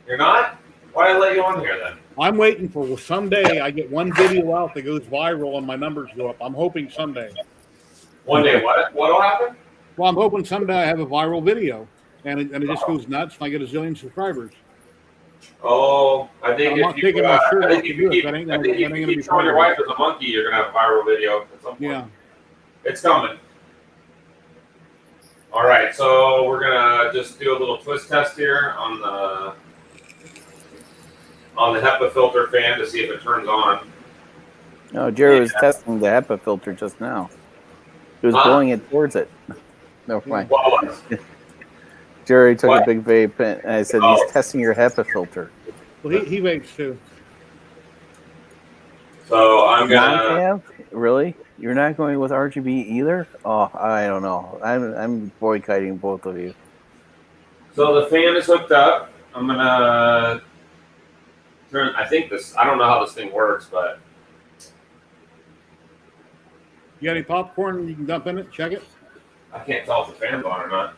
You're not? Why did I let you on here then? I'm waiting for someday I get one video out that goes viral and my numbers go up. I'm hoping someday. One day, what'll happen? Well, I'm hoping someday I have a viral video and it just goes nuts and I get a zillion subscribers. Oh, I think if you keep showing your wife as a monkey, you're gonna have a viral video at some point. Yeah, it's coming. All right, so we're gonna just do a little twist test here on the HEPA filter fan to see if it turns on. No, Jerry was testing the HEPA filter just now. He was blowing it towards it. No, fine. Jerry took a big vape and I said, he's testing your HEPA filter. Well, he vapes too. So I'm gonna. Really? You're not going with RGB either? Oh, I don't know. I'm boycotting both of you. So the fan is hooked up. I'm gonna turn. I think this. I don't know how this thing works, but. You got any popcorn you can dump in it? Check it. I can't tell if the fan's on or not.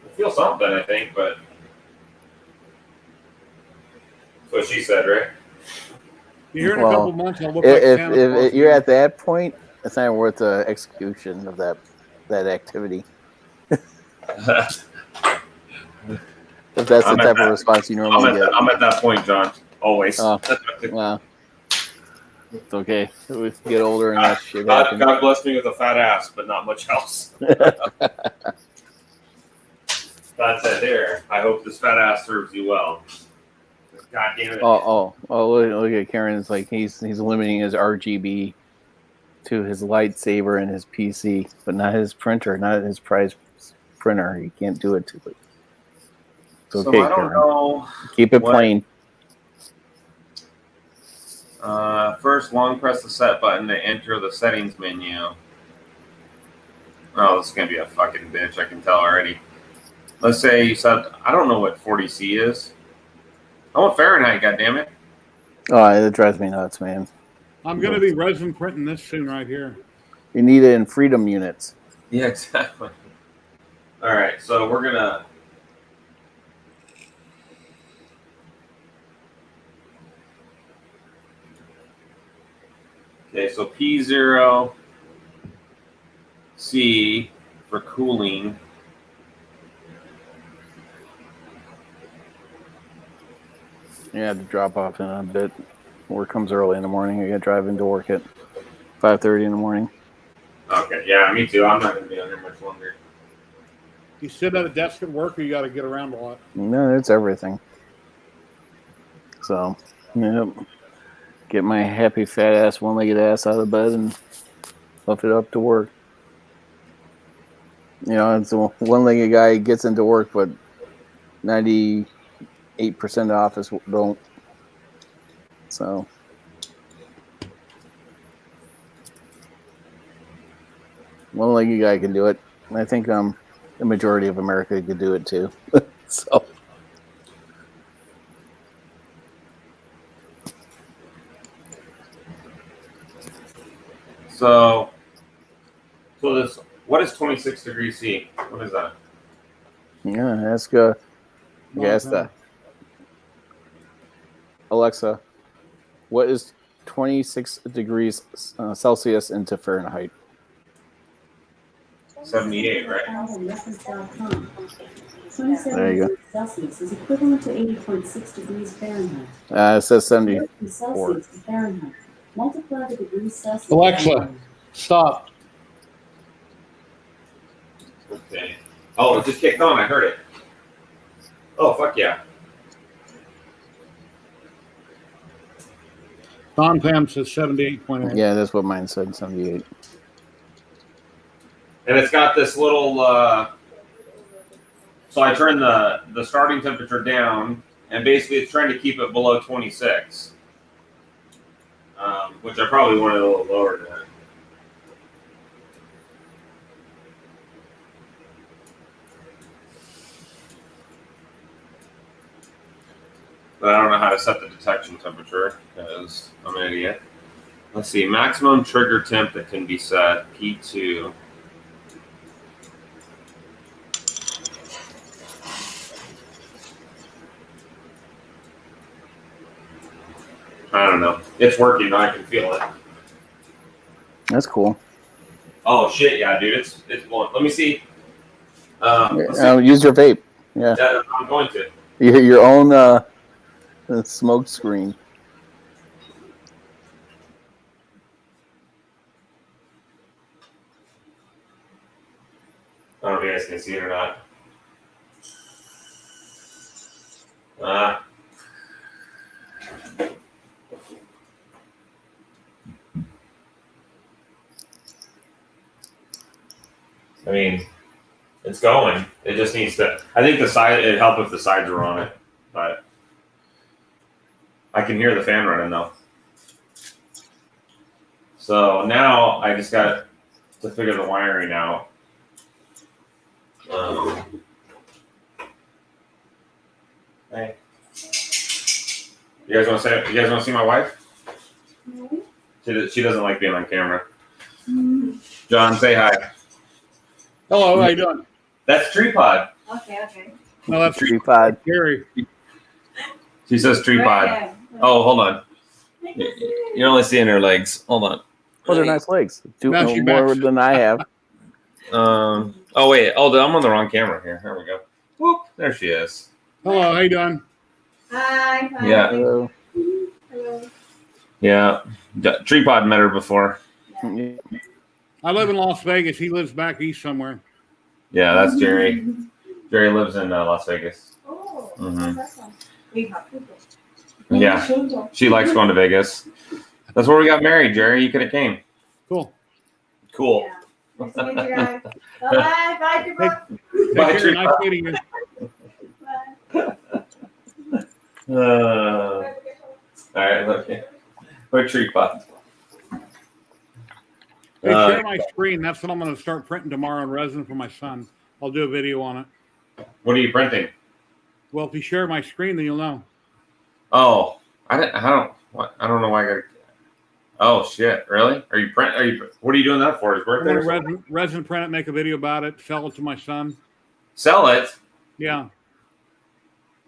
I feel something, I think, but. That's what she said, right? Here in a couple months, I'll look if you're at that point, it's not worth the execution of that activity. If that's the type of response you normally get. I'm at that point, John. always. Well, it's okay. We get older and that shit God, happens. God bless me with a fat ass, but not much else. God said, "There, I hope this fat ass serves you well." God damn it! Look at Karen. It's like he's limiting his RGB to his lightsaber and his PC, but not his printer, not his prize printer. He can't do it to it. It's okay, So I don't Karen. know. Keep it plain. First, long press the set button to enter the settings menu. Oh, this is gonna be a fucking bitch. I can tell already. Let's say you said, I don't know what 40C is. I want Fahrenheit, goddammit. Oh, it drives me nuts, man. I'm going to be resin printing this soon right here. You need it in freedom units. Yeah, exactly. All right, so we're gonna. Okay, so P0C for cooling. You have to drop off in a bit. Work comes early in the morning. I got to drive into work at 5:30 in the morning. Okay, yeah, me too. I'm not gonna be on here much longer. You sit at a desk at work, or you got to get around a lot? No, it's everything. So, yep. Get my happy fat ass, one-legged ass out of bed and puff it up to work. You know, it's a one-legged guy gets into work, but 98% of the office don't. So, one-legged guy can do it. I think the majority of America could do it too. So. So this, what is 26 degrees C? What is that? Yeah, ask that. Alexa, what is 26 degrees Celsius into Fahrenheit? 78, right? There you go. Celsius is equivalent to 80.6 degrees Fahrenheit. It says 74. Celsius to Fahrenheit. Multiply the degrees Celsius. Alexa, stop. Okay. Oh, it just kicked on. I heard it. Oh, fuck yeah. Don Pam says 78.8. Yeah, that's what mine said, 78. And it's got this little, so I turn the starting temperature down, and basically it's trying to keep it below 26, which I probably wanted a little lower than that. But I don't know how to set the detection temperature because I'm an idiot. Let's see, maximum trigger temp that can be set, P2. I don't know. It's working. I can feel it. That's cool. Oh shit! Yeah, dude, it's blowing. Let me see. Let's see. Use your vape. Yeah, I'm going to. your own smoke screen. I don't know if you guys can see it or not. I mean, it's going. It just needs to. I think the side. It'd help if the sides were on it, but I can hear the fan running though. So now I just got to figure the wiring out. Hey, you guys want to say? You guys want to see my wife? No. She doesn't like being on camera. John, say hi. Hello, how you doing? That's Tripod. Okay. No, that's Tripod. Gary. She says Tripod. Oh, hold on. You're only seeing her legs. Hold on. Oh, they're nice legs. Now she More backs. than I have. Oh wait. Oh, I'm on the wrong camera here. There we go. Whoop. There she is. Hello, how you doing? Hi. Yeah. Hello. Yeah, Tree Pod met her before. I live in Las Vegas. He lives back east somewhere. Yeah, that's Jerry. Jerry lives in Las Vegas. Oh, Mhm. that's awesome. We have people. Yeah, she likes going to Vegas. That's where we got married, Jerry. You could have came. Cool. Cool. Yeah. Nice to meet you guys. Bye-bye. Bye, Hey, Jamal. Bye, Take care. Tree Nice Pod. meeting you. Bye. All right, okay. What Tree Pod? Hey, share my screen. That's what I'm going to start printing tomorrow in resin for my son. I'll do a video on it. What are you printing? Well, if you share my screen, then you'll know. Oh, I don't know why I got. Oh shit! Really? Are you? What are you doing that for? His I'm birthday? going Or to something? resin print it, make a video about it, sell it to my son. Sell it? Yeah.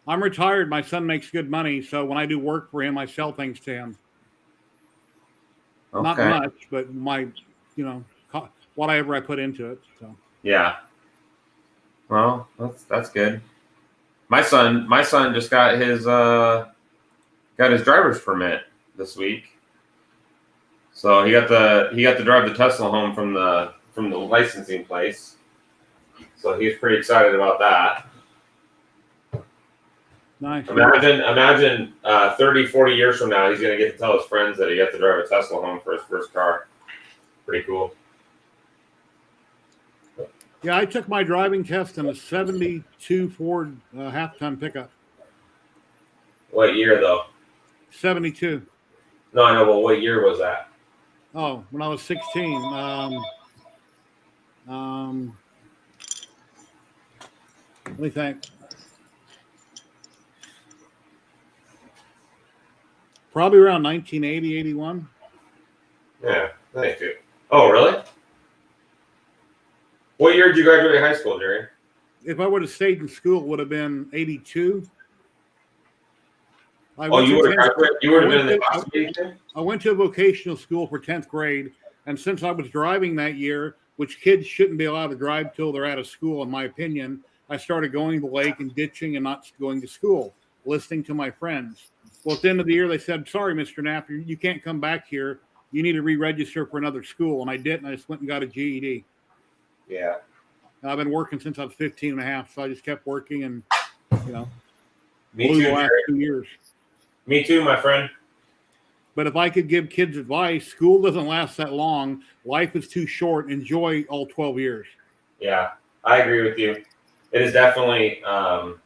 I'm retired. My son makes good money, so when I do work for him, I sell things to him. Okay. Not much, but whatever I put into it. So. Yeah. Well, that's good. My son just got his driver's permit this week. So he got to drive the Tesla home from the licensing place. So he's pretty excited about that. Nice. Imagine 30, 40 years from now, he's going to get to tell his friends that he got to drive a Tesla home for his first car. Pretty cool. Yeah, I took my driving test in a 72 Ford half-ton pickup. What year, though? 72. No, I know, but what year was that? Oh, when I was 16. Let me think. Probably around 1980, 81. Yeah, thank you. Oh, really? What year did you graduate high school, Jerry? If I would have stayed in school, it would have been 82. Oh, you would have graduated? You would have been in the class of 82? I went to a vocational school for 10th grade, and since I was driving that year, which kids shouldn't be allowed to drive till they're out of school, in my opinion, I started going to the lake and ditching and not going to school, listening to my friends. Well, at the end of the year, they said, sorry, Mr. Knapp, you can't come back here. You need to re-register for another school. And I did, and I just went and got a GED. Yeah. And I've been working since I was 15 and a half, so I just kept working and, Me blew too, the last Jerry. 2 years. Me too, my friend. But if I could give kids advice, school doesn't last that long. Life is too short. Enjoy all 12 years. Yeah, I agree with you. It is definitely worth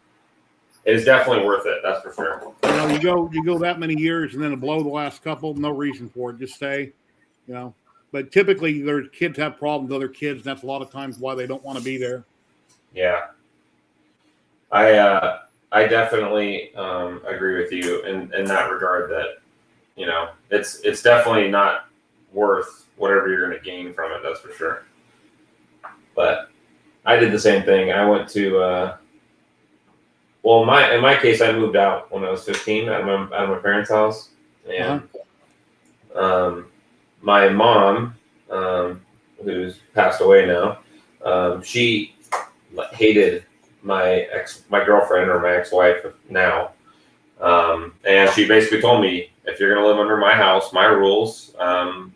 it. That's for sure. You go that many years and then blow the last couple. No reason for it. Just stay. But typically, their kids have problems with other kids, and that's a lot of times why they don't want to be there. Yeah, I definitely agree with you in that regard. That it's definitely not worth whatever you're going to gain from it. That's for sure. But I did the same thing. I went to in my case, I moved out when I was 15 out of my parents' house, and my mom, who's passed away now, she hated my girlfriend or my ex-wife now, and she basically told me, if you're gonna live under my house, my rules, I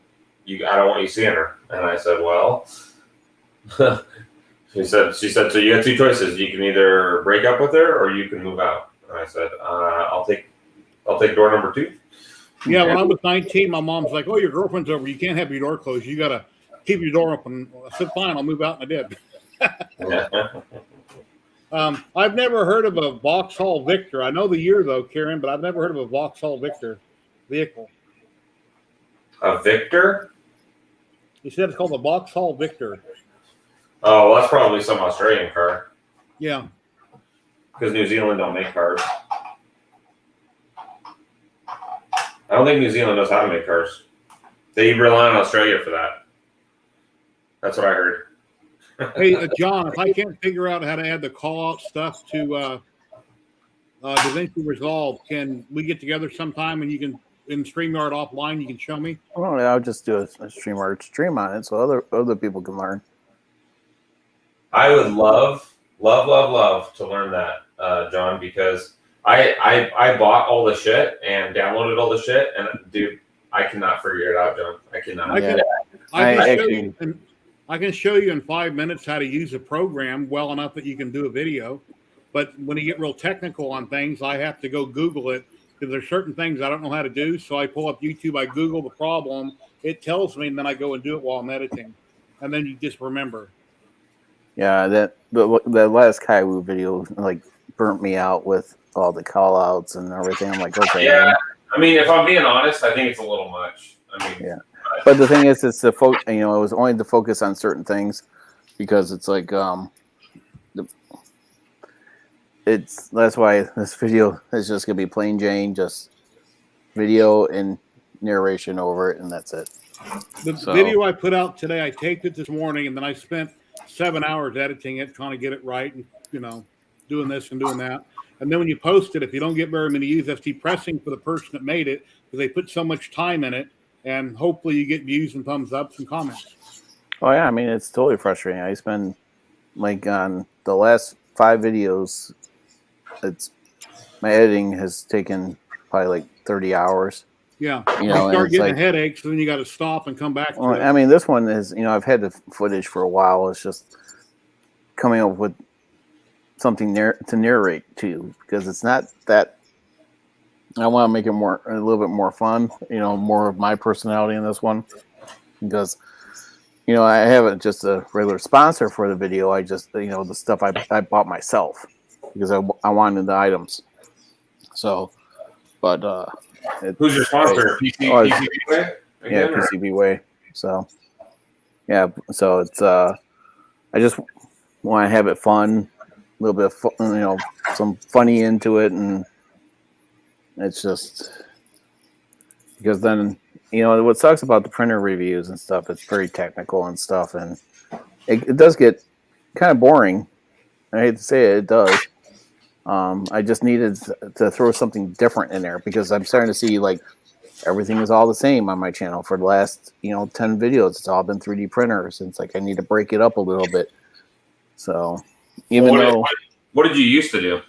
don't want you seeing her. And I said, well, she said, so you got two choices. You can either break up with her or you can move out. And I said, I'll take door number 2. Yeah, when I was 19, my mom's like, "Oh, your girlfriend's over. You can't have your door closed. You got to keep your door open." I said, "Fine, I'll move out," and I did. I've never heard of a Vauxhall Victor. I know the year though, Karen, but I've never heard of a Vauxhall Victor vehicle. A Victor? You said it's called the Vauxhall Victor. Oh, well, that's probably some Australian car. Yeah. Because New Zealand don't make cars. I don't think New Zealand knows how to make cars. They rely on Australia for that. That's what I heard. Hey, John, if I can't figure out how to add the call-out stuff to DaVinci Resolve, can we get together sometime and you can, in StreamYard offline, you can show me? Oh, yeah, I'll just do a StreamYard stream on it so other people can learn. I would love to learn that, John, because I bought all the shit and downloaded all the shit, and dude, I cannot figure it out, John. I cannot. I can show you in 5 minutes how to use a program well enough that you can do a video. But when you get real technical on things, I have to go Google it because there's certain things I don't know how to do. So I pull up YouTube, I Google the problem, it tells me, and then I go and do it while I'm editing. And then you just remember. Yeah, that last Kaiwu video like burnt me out with all the call outs and everything. I'm like, okay. Yeah, I mean, if I'm being honest, I think it's a little much. I mean, yeah. But the thing is, it's the it was only to focus on certain things because it's like that's why this video is just gonna be plain Jane, just video and narration over it, and that's it. The video I put out today, I taped it this morning, and then I spent 7 hours editing it, trying to get it right, and doing this and doing that. And then when you post it, if you don't get very many views, that's depressing for the person that made it because they put so much time in it. And hopefully you get views and thumbs ups and comments. Oh yeah, I mean it's totally frustrating. I spend like on the last 5 videos, my editing has taken probably like 30 hours. Yeah, you start getting a headache, so then you got to stop and come back. I mean, this one is I've had the footage for a while. It's just coming up with something to narrate to because it's not that. I want to make it a little bit more fun, more of my personality in this one because, I haven't just a regular sponsor for the video. I just, the stuff I bought myself because I wanted the items. So, but, who's your sponsor? PCB Way? Yeah, PCB Way. So, yeah, so it's, I just want to have it fun, a little bit of, some funny into it and, it's just because then, what sucks about the printer reviews and stuff, it's very technical and stuff. And it does get kind of boring. I hate to say it, it does. I just needed to throw something different in there because I'm starting to see like everything is all the same on my channel for the last, 10 videos. It's all been 3D printers. And it's like, I need to break it up a little bit. So what did you used to do?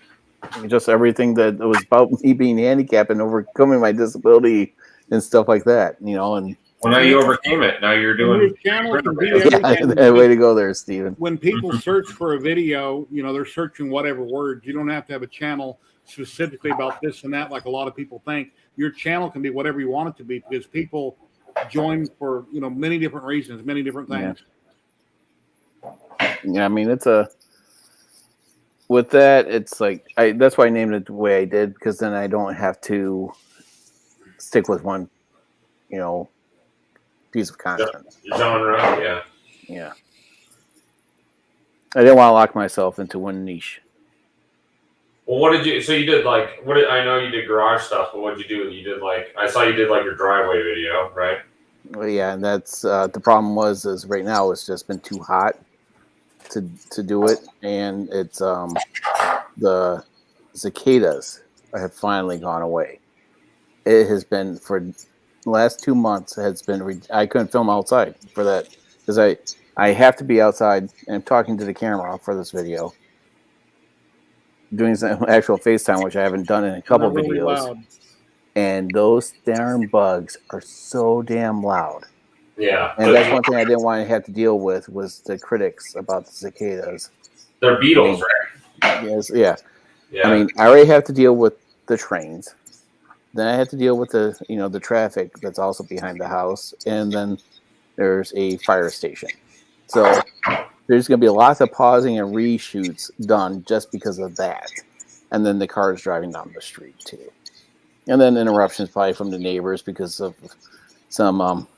Just everything that was about me being handicapped and overcoming my disability and stuff like that, and well, now you overcame it. Now you're doing your channel can be way to go there, Steven. When people search for a video, they're searching whatever words. You don't have to have a channel specifically about this and that, like a lot of people think. Your channel can be whatever you want it to be because people join for many different reasons, many different things. Yeah, I mean with that, it's like that's why I named it the way I did because then I don't have to stick with one, piece of content. Genre, yeah. I didn't want to lock myself into one niche. Well, what did you? So you did like I know you did garage stuff, but what did you do? You did I saw you did your driveway video, right? Well, yeah, and that's the problem is right now it's just been too hot to do it, and it's the cicadas have finally gone away. It has been for the last 2 months. I couldn't film outside for that because I have to be outside and talking to the camera for this video, doing some actual FaceTime, which I haven't done in a couple videos. Loud. And those darn bugs are so damn loud. Yeah, and that's one thing I didn't want to have to deal with was the critics about the cicadas. They're beetles, right? Yes, yeah. I mean, I already have to deal with the trains. Then I have to deal with the traffic that's also behind the house, and then there's a fire station. So there's going to be lots of pausing and reshoots done just because of that, and then the cars driving down the street too, and then interruptions probably from the neighbors because of some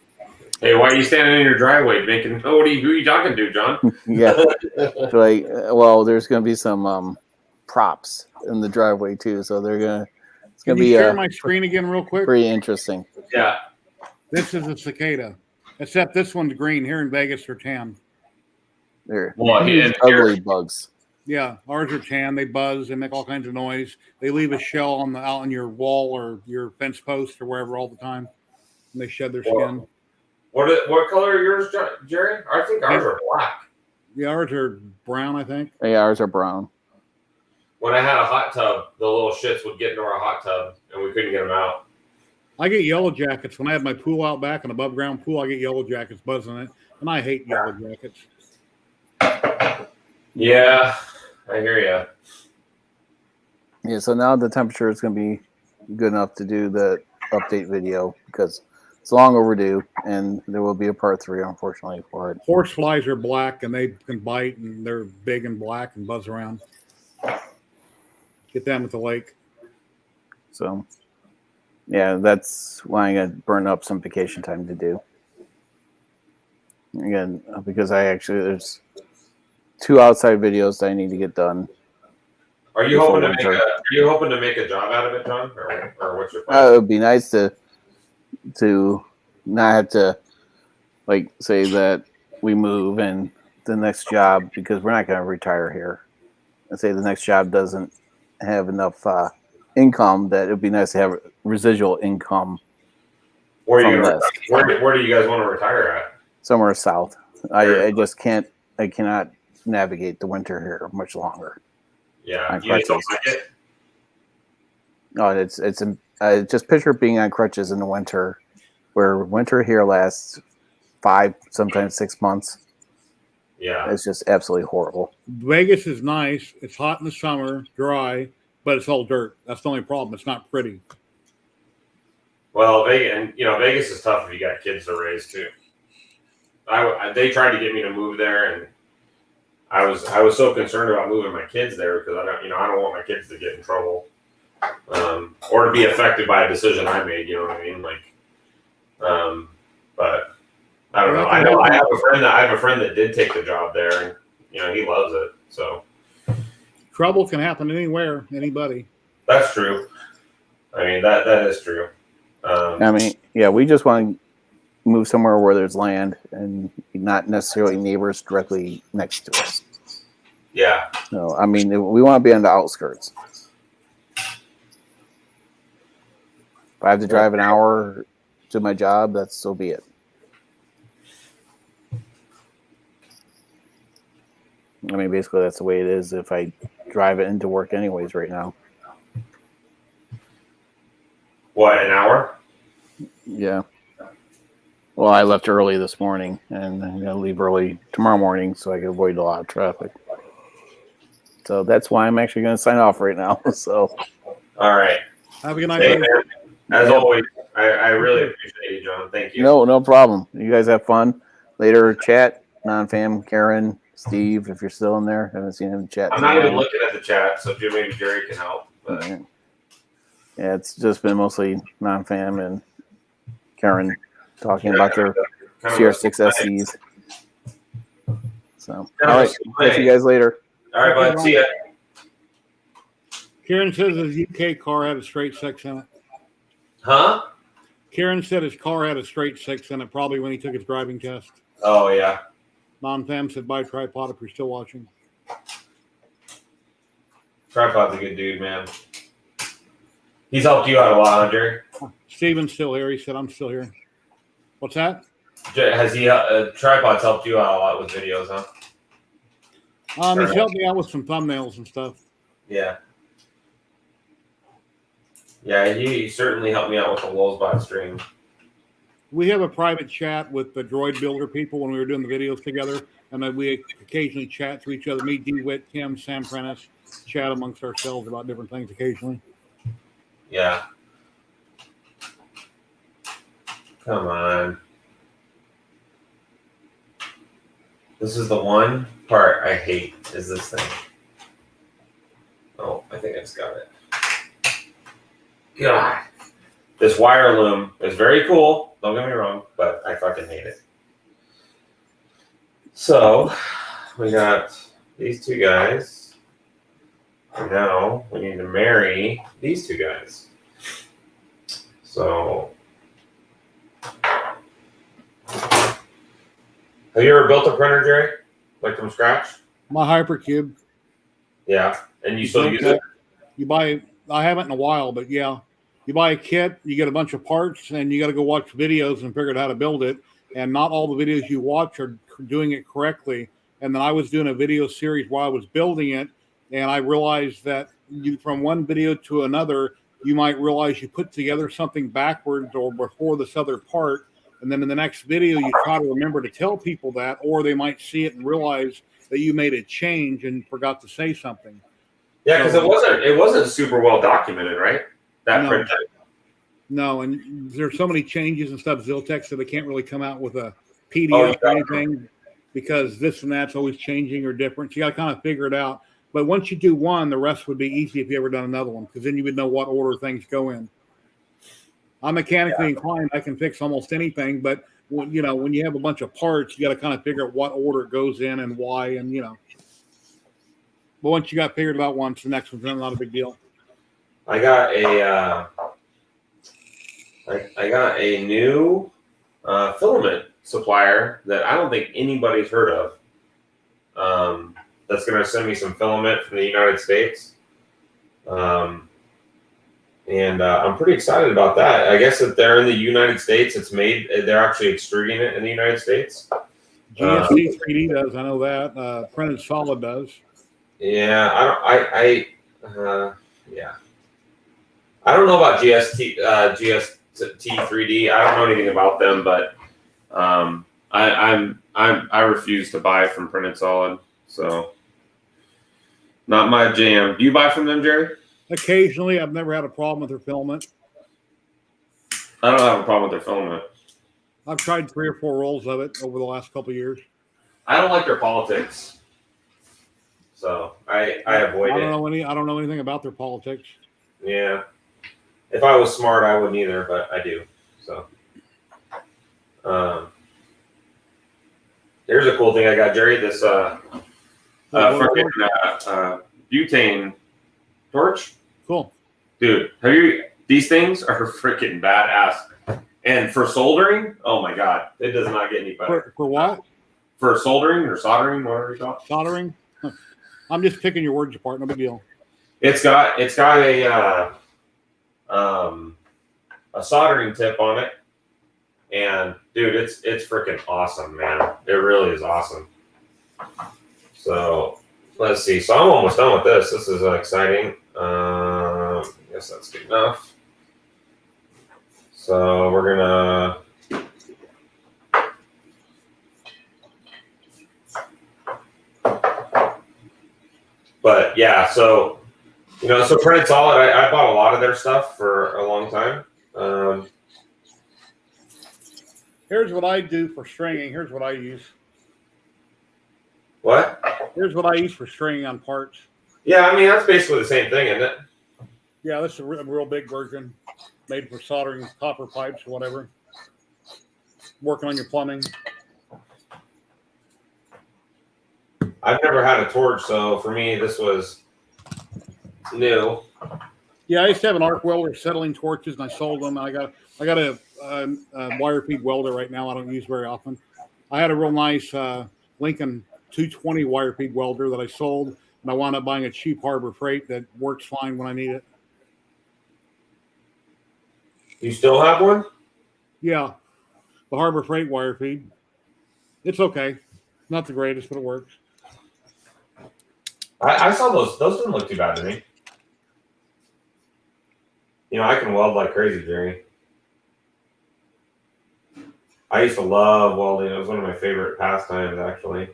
Hey, why are you standing in your driveway making? Who are you talking to, John? Yeah, there's going to be some props in the driveway too, so it's going to be share my screen again real quick. Pretty interesting. Yeah, this is a cicada, except this one's green. Here in Vegas, they're tan. They're ugly bugs. Yeah, ours are tan. They buzz. They make all kinds of noise. They leave a shell out on your wall or your fence post or wherever all the time, and they shed their skin. What color are yours, Jerry? I think ours are black. Yeah, ours are brown, I think. Yeah, ours are brown. when I had a hot tub, the little shits would get into our hot tub, and we couldn't get them out. I get yellow jackets when I have my pool out back, an above ground pool. I get yellow jackets buzzing it, and I hate yellow jackets. Yeah, I hear you. Yeah, so now the temperature is going to be good enough to do the update video because it's long overdue, and there will be a part 3, unfortunately, for it. Horse flies are black, and they can bite, and they're big and black and buzz around. Get them at the lake. So, yeah, that's why I'm going to burn up some vacation time to do. Again, because there's 2 outside videos that I need to get done. Are you hoping to make a job out of it, John, or what's your plan? It would be nice to not have to say that we move and the next job, because we're not going to retire here. And say the next job doesn't have enough income, that it would be nice to have residual income. Where do you guys want to retire at? Somewhere south. I just can't. I cannot navigate the winter here much longer. Yeah, you just don't like it. No, it's just picture being on crutches in the winter, where winter here lasts 5, sometimes 6 months. Yeah, It's just absolutely horrible. Vegas is nice. It's hot in the summer, dry, but it's all dirt. That's the only problem. It's not pretty. Well, Vegas is tough if you got kids to raise too. They tried to get me to move there, and I was so concerned about moving my kids there because I don't want my kids to get in trouble, or to be affected by a decision I made. You know what I mean? But I don't know. I have a friend that did take the job there, and he loves it. So Trouble can happen anywhere, anybody. that's true. I mean that is true. We just want to move somewhere where there's land and not necessarily neighbors directly next to us. Yeah. No, we want to be on the outskirts. If I have to drive an hour to my job, that's so be it. Basically, that's the way it is if I drive it into work anyways right now. What, an hour? Yeah. Well, I left early this morning, and I'm going to leave early tomorrow morning so I can avoid a lot of traffic. So that's why I'm actually going to sign off right now. So, all right. Have a good night. Hey, man. As always, I really appreciate you, John. Thank you. No problem. You guys have fun. Later, chat, non-fam, Karen, Steve, if you're still in there. I haven't seen him chat. I'm not even looking at the chat, so maybe Jerry can help. But. Yeah, it's just been mostly non-fam and Karen talking about their CR6 SEs. So, all right. Catch you guys later. All right, bud. See ya. Kieran says his UK car had a straight 6 in it. Huh? Kieran said his car had a straight 6 in it, probably when he took his driving test. Oh, yeah. Non-fam said, buy Tripod if you're still watching. Tripod's a good dude, man. He's helped you out a lot, huh, Jerry? Steven's still here. He said, I'm still here. What's that? Has he, Tripod's helped you out a lot with videos, huh? He's helped me out with some thumbnails and stuff. Yeah. Yeah, he certainly helped me out with the Lulzbot stream. We have a private chat with the Droid Builder people when we were doing the videos together, and then we occasionally chat to each other. Me, DeWitt, Kim, Sam Prentice, chat amongst ourselves about different things occasionally. Yeah. Come on. This is the one part I hate, is this thing. Oh, I think I just got it. God. This wire loom is very cool, don't get me wrong, but I fucking hate it. So, we got these 2 guys. And now we need to marry these 2 guys. So, have you ever built a printer, Jerry? Like from scratch? My Hypercube. Yeah. And you still use it? I haven't in a while, but yeah. You buy a kit, you get a bunch of parts, and you got to go watch videos and figure out how to build it. And not all the videos you watch are doing it correctly. And then I was doing a video series while I was building it, And I realized that from one video to another, you might realize you put together something backwards or before this other part. And then in the next video, you try to remember to tell people that, or they might see it and realize that you made a change and forgot to say something. Yeah, because it wasn't super well documented, right? That print type. No, and there's so many changes and stuff, Ziltex, so they can't really come out with a PDF or anything because this and that's always changing or different. So you got to kind of figure it out. But once you do one, the rest would be easy if you ever done another one, because then you would know what order things go in. I'm mechanically inclined. I can fix almost anything, but when you have a bunch of parts, you got to kind of figure out what order it goes in and why, and But once you got figured it out once, the next one's not a big deal. I got a new filament supplier that I don't think anybody's heard of. That's going to send me some filament from the United States. And I'm pretty excited about that. I guess that they're in the United States. They're actually extruding it in the United States. GSC 3D does, I know that. Printed Solid does. Yeah, I don't know about GST 3D. I don't know anything about them, but I refuse to buy from Printed Solid, so not my jam. Do you buy from them, Jerry? Occasionally. I've never had a problem with their filament. I don't have a problem with their filament. I've tried 3 or 4 rolls of it over the last couple of years. I don't like their politics, so I avoid it. I don't know anything about their politics. Yeah, if I was smart, I wouldn't either, but I do. So, here's a cool thing I got, Jerry. This butane torch. Cool, dude. These things are freaking badass. And for soldering, oh my god, it does not get any better. For what? For soldering or soldering, whatever you call it. Soldering. I'm just picking your words apart. No big deal. It's got a soldering tip on it, and dude, it's freaking awesome, man. It really is awesome. So let's see. So I'm almost done with this. This is exciting. I guess that's good enough. So we're gonna. But yeah, so Printed Solid, I bought a lot of their stuff for a long time. Here's what I do for stringing. Here's what I use. What? Here's what I use for stringing on parts. Yeah, I mean, that's basically the same thing, isn't it? Yeah, this is a real big version made for soldering copper pipes or whatever. Working on your plumbing. I've never had a torch, so for me, this was new. Yeah, I used to have an arc welder settling torches, and I sold them. I got a wire feed welder right now. I don't use very often. I had a real nice Lincoln 220 wire feed welder that I sold, and I wound up buying a cheap Harbor Freight that works fine when I need it. You still have one? Yeah, the Harbor Freight wire feed. It's okay. Not the greatest, but it works. I saw those. Those didn't look too bad to me. I can weld like crazy, Jerry. I used to love welding. It was one of my favorite pastimes, actually.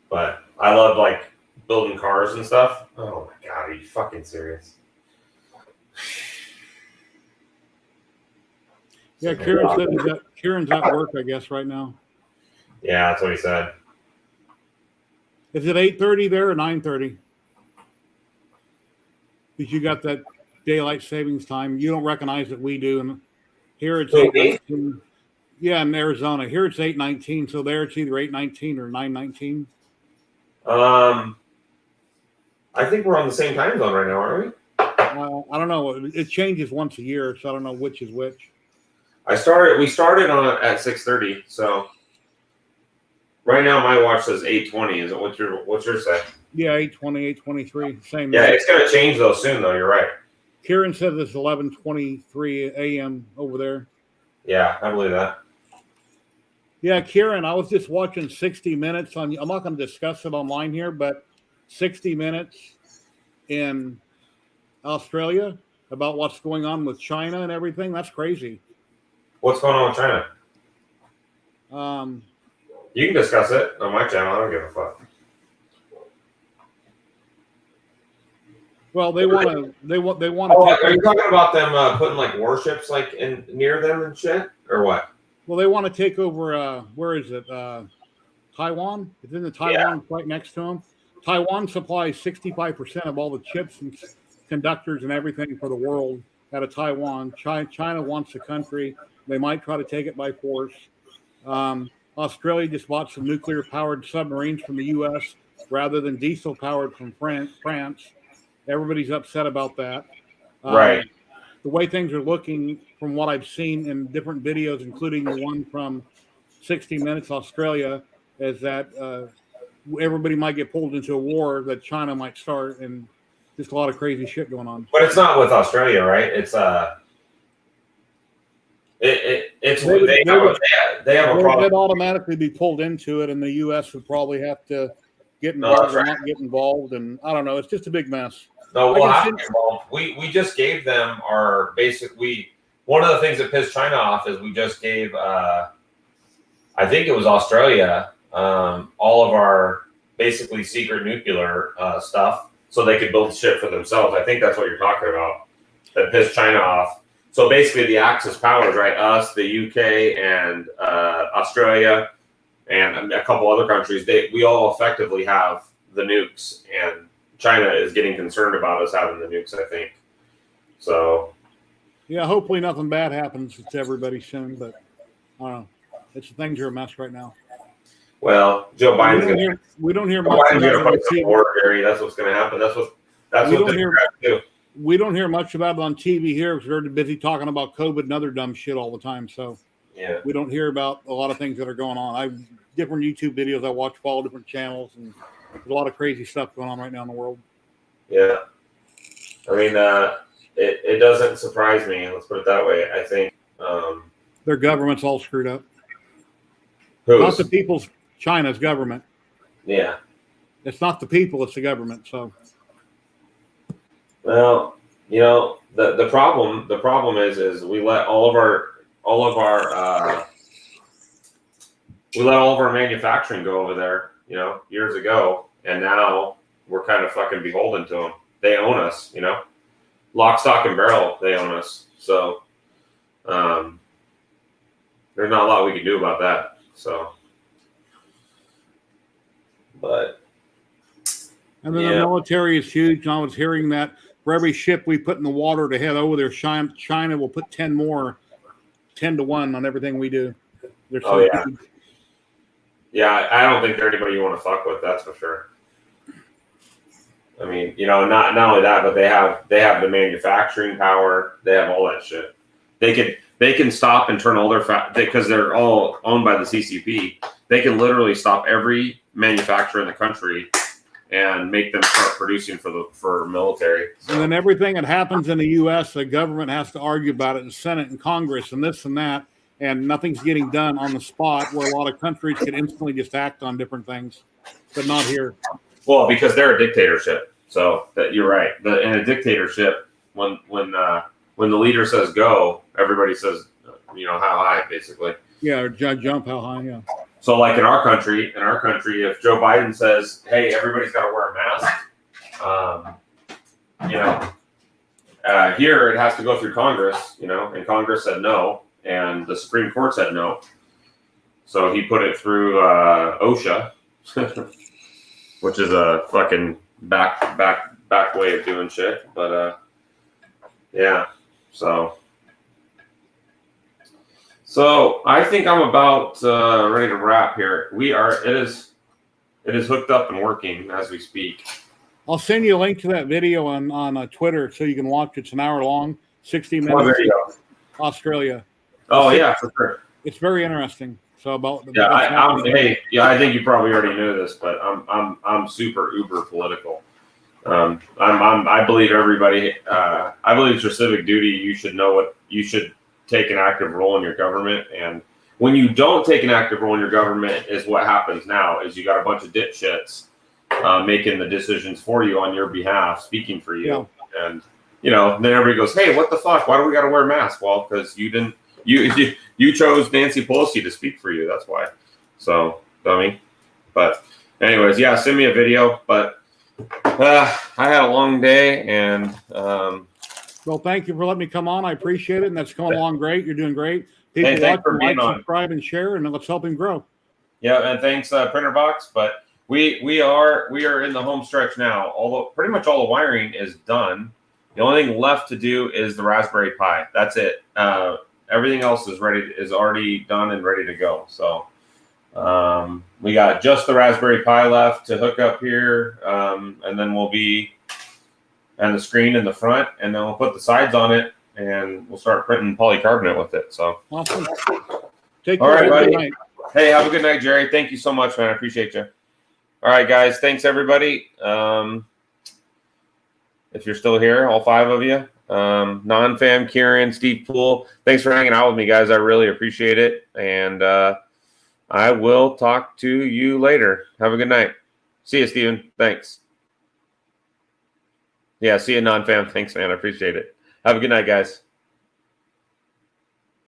But I loved like building cars and stuff. Oh my god, are you fucking serious? Yeah, Kieran's at work, I guess, right now. Yeah, that's what he said. Is it 8:30 there or 9:30? Because you got that daylight savings time. You don't recognize that we do. And here it's 8:19. Yeah, in Arizona. Here it's 8:19. So there it's either 8:19 or 9:19. I think we're on the same time zone right now, aren't we? I don't know. It changes once a year, so I don't know which is which. We started on at 6:30, so right now my watch says 8:20. Is it what's yours say? Yeah, 8:20, 8:23. Same. Yeah, it's gonna change though soon though. You're right. Kieran says it's 11:23 a.m. over there. Yeah, I believe that. Yeah, Kieran, I was just watching 60 Minutes on. I'm not going to discuss it online here, but 60 Minutes in Australia about what's going on with China and everything. That's crazy. What's going on with China? Um, You can discuss it on my channel. I don't give a fuck. well, they want to. They want to. Oh, are you talking about them putting like warships like in near them and shit, or what? Well, they want to take over. Where is it? Taiwan. It's in the Taiwan right next to them. Taiwan supplies 65% of all the chips and conductors and everything for the world out of Taiwan. China wants the country. They might try to take it by force. Australia just bought some nuclear-powered submarines from the U.S. rather than diesel-powered from France. Everybody's upset about that. Right. The way things are looking, from what I've seen in different videos, including the one from 60 Minutes Australia, is that everybody might get pulled into a war that China might start, and just a lot of crazy shit going on. But it's not with Australia, right? It's they have a problem. They'd automatically be pulled into it, and the U.S. would probably have to get involved or not get involved, and I don't know. It's just a big mess. No, we'll have to get involved. We just gave them our basic. One of the things that pissed China off is we just gave. I think it was Australia. All of our basically secret nuclear stuff, so they could build shit for themselves. I think that's what you're talking about. That pissed China off. So basically, the Axis powers, right? Us, the UK, and Australia, and a couple other countries. We all effectively have the nukes, and China is getting concerned about us having the nukes, I think. So. Yeah, hopefully nothing bad happens to everybody soon, but I don't know. Things are a mess right now. Well, Joe Biden's going to. We don't hear much about it on TV. That's what's going to happen. That's what they're going to do. We don't hear much about it on TV here because we're busy talking about COVID and other dumb shit all the time. So yeah, we don't hear about a lot of things that are going on. I have different YouTube videos I watch, follow different channels, and there's a lot of crazy stuff going on right now in the world. Yeah, I mean, it doesn't surprise me. Let's put it that way. I think their government's all screwed up. Who's? Not the people's. China's government. Yeah, it's not the people; it's the government. So, well, the problem is we let all of our manufacturing go over there, years ago, and now we're kind of fucking beholden to them. They own us, lock, stock, and barrel. They own us. So, there's not a lot we can do about that. So. But and then the military is huge. And I was hearing that for every ship we put in the water to head over there, China will put 10 to 1 on everything we do. They're so huge. Yeah, I don't think they're anybody you want to fuck with. That's for sure. I mean, not only that, but they have the manufacturing power. They have all that shit. They can stop and turn all their because they're all owned by the CCP. They can literally stop every manufacturer in the country and make them start producing for military. So. And then everything that happens in the U.S., the government has to argue about it in the Senate and Congress and this and that, and nothing's getting done on the spot. Where a lot of countries can instantly just act on different things, but not here. Well, because they're a dictatorship. So you're right. In a dictatorship, when the leader says go, everybody says, how high, basically. Yeah, or jump how high, yeah. So like in our country, if Joe Biden says, hey, everybody's got to wear a mask, here it has to go through Congress, and Congress said no, and the Supreme Court said no. So he put it through OSHA, which is a fucking back way of doing shit. But yeah, So I think I'm about ready to wrap here. It is hooked up and working as we speak. I'll send you a link to that video on Twitter so you can watch. It's an hour long, 60 minutes. There you go. Australia. Oh yeah, for sure. It's very interesting. So about I think you probably already know this, but I'm super uber political. I believe everybody. I believe it's your civic duty. You should know what you should take an active role in your government, and when you don't take an active role in your government is what happens now is you got a bunch of dipshits making the decisions for you on your behalf, speaking for you. Yeah. And, you know, then everybody goes, hey, what the fuck? Why do we got to wear masks? Well, because you chose Nancy Pelosi to speak for you. That's why. So, dummy. But anyways, yeah, send me a video. But I had a long day, and well, thank you for letting me come on. I appreciate it, and that's coming along great. You're doing great. People hey, watch, like, subscribe, and share, and let's help him grow. Yeah, and thanks, Printer Box. But we are in the home stretch now. Although pretty much all the wiring is done. The only thing left to do is the Raspberry Pi. That's it. Everything else is already done and ready to go. So we got just the Raspberry Pi left to hook up here, and then and the screen in the front, and then we'll put the sides on it, and we'll start printing polycarbonate with it. So awesome. Take care. All right, buddy. Good night. Hey, have a good night, Jerry. Thank you so much, man. I appreciate you. All right, guys. Thanks, everybody. If you're still here, all 5 of you, Non-Fam, Kieran, Steve Poole, thanks for hanging out with me, guys. I really appreciate it. And I will talk to you later. Have a good night. See you, Steven. Thanks. Yeah, see you, Non-Fam. Thanks, man. I appreciate it. Have a good night, guys.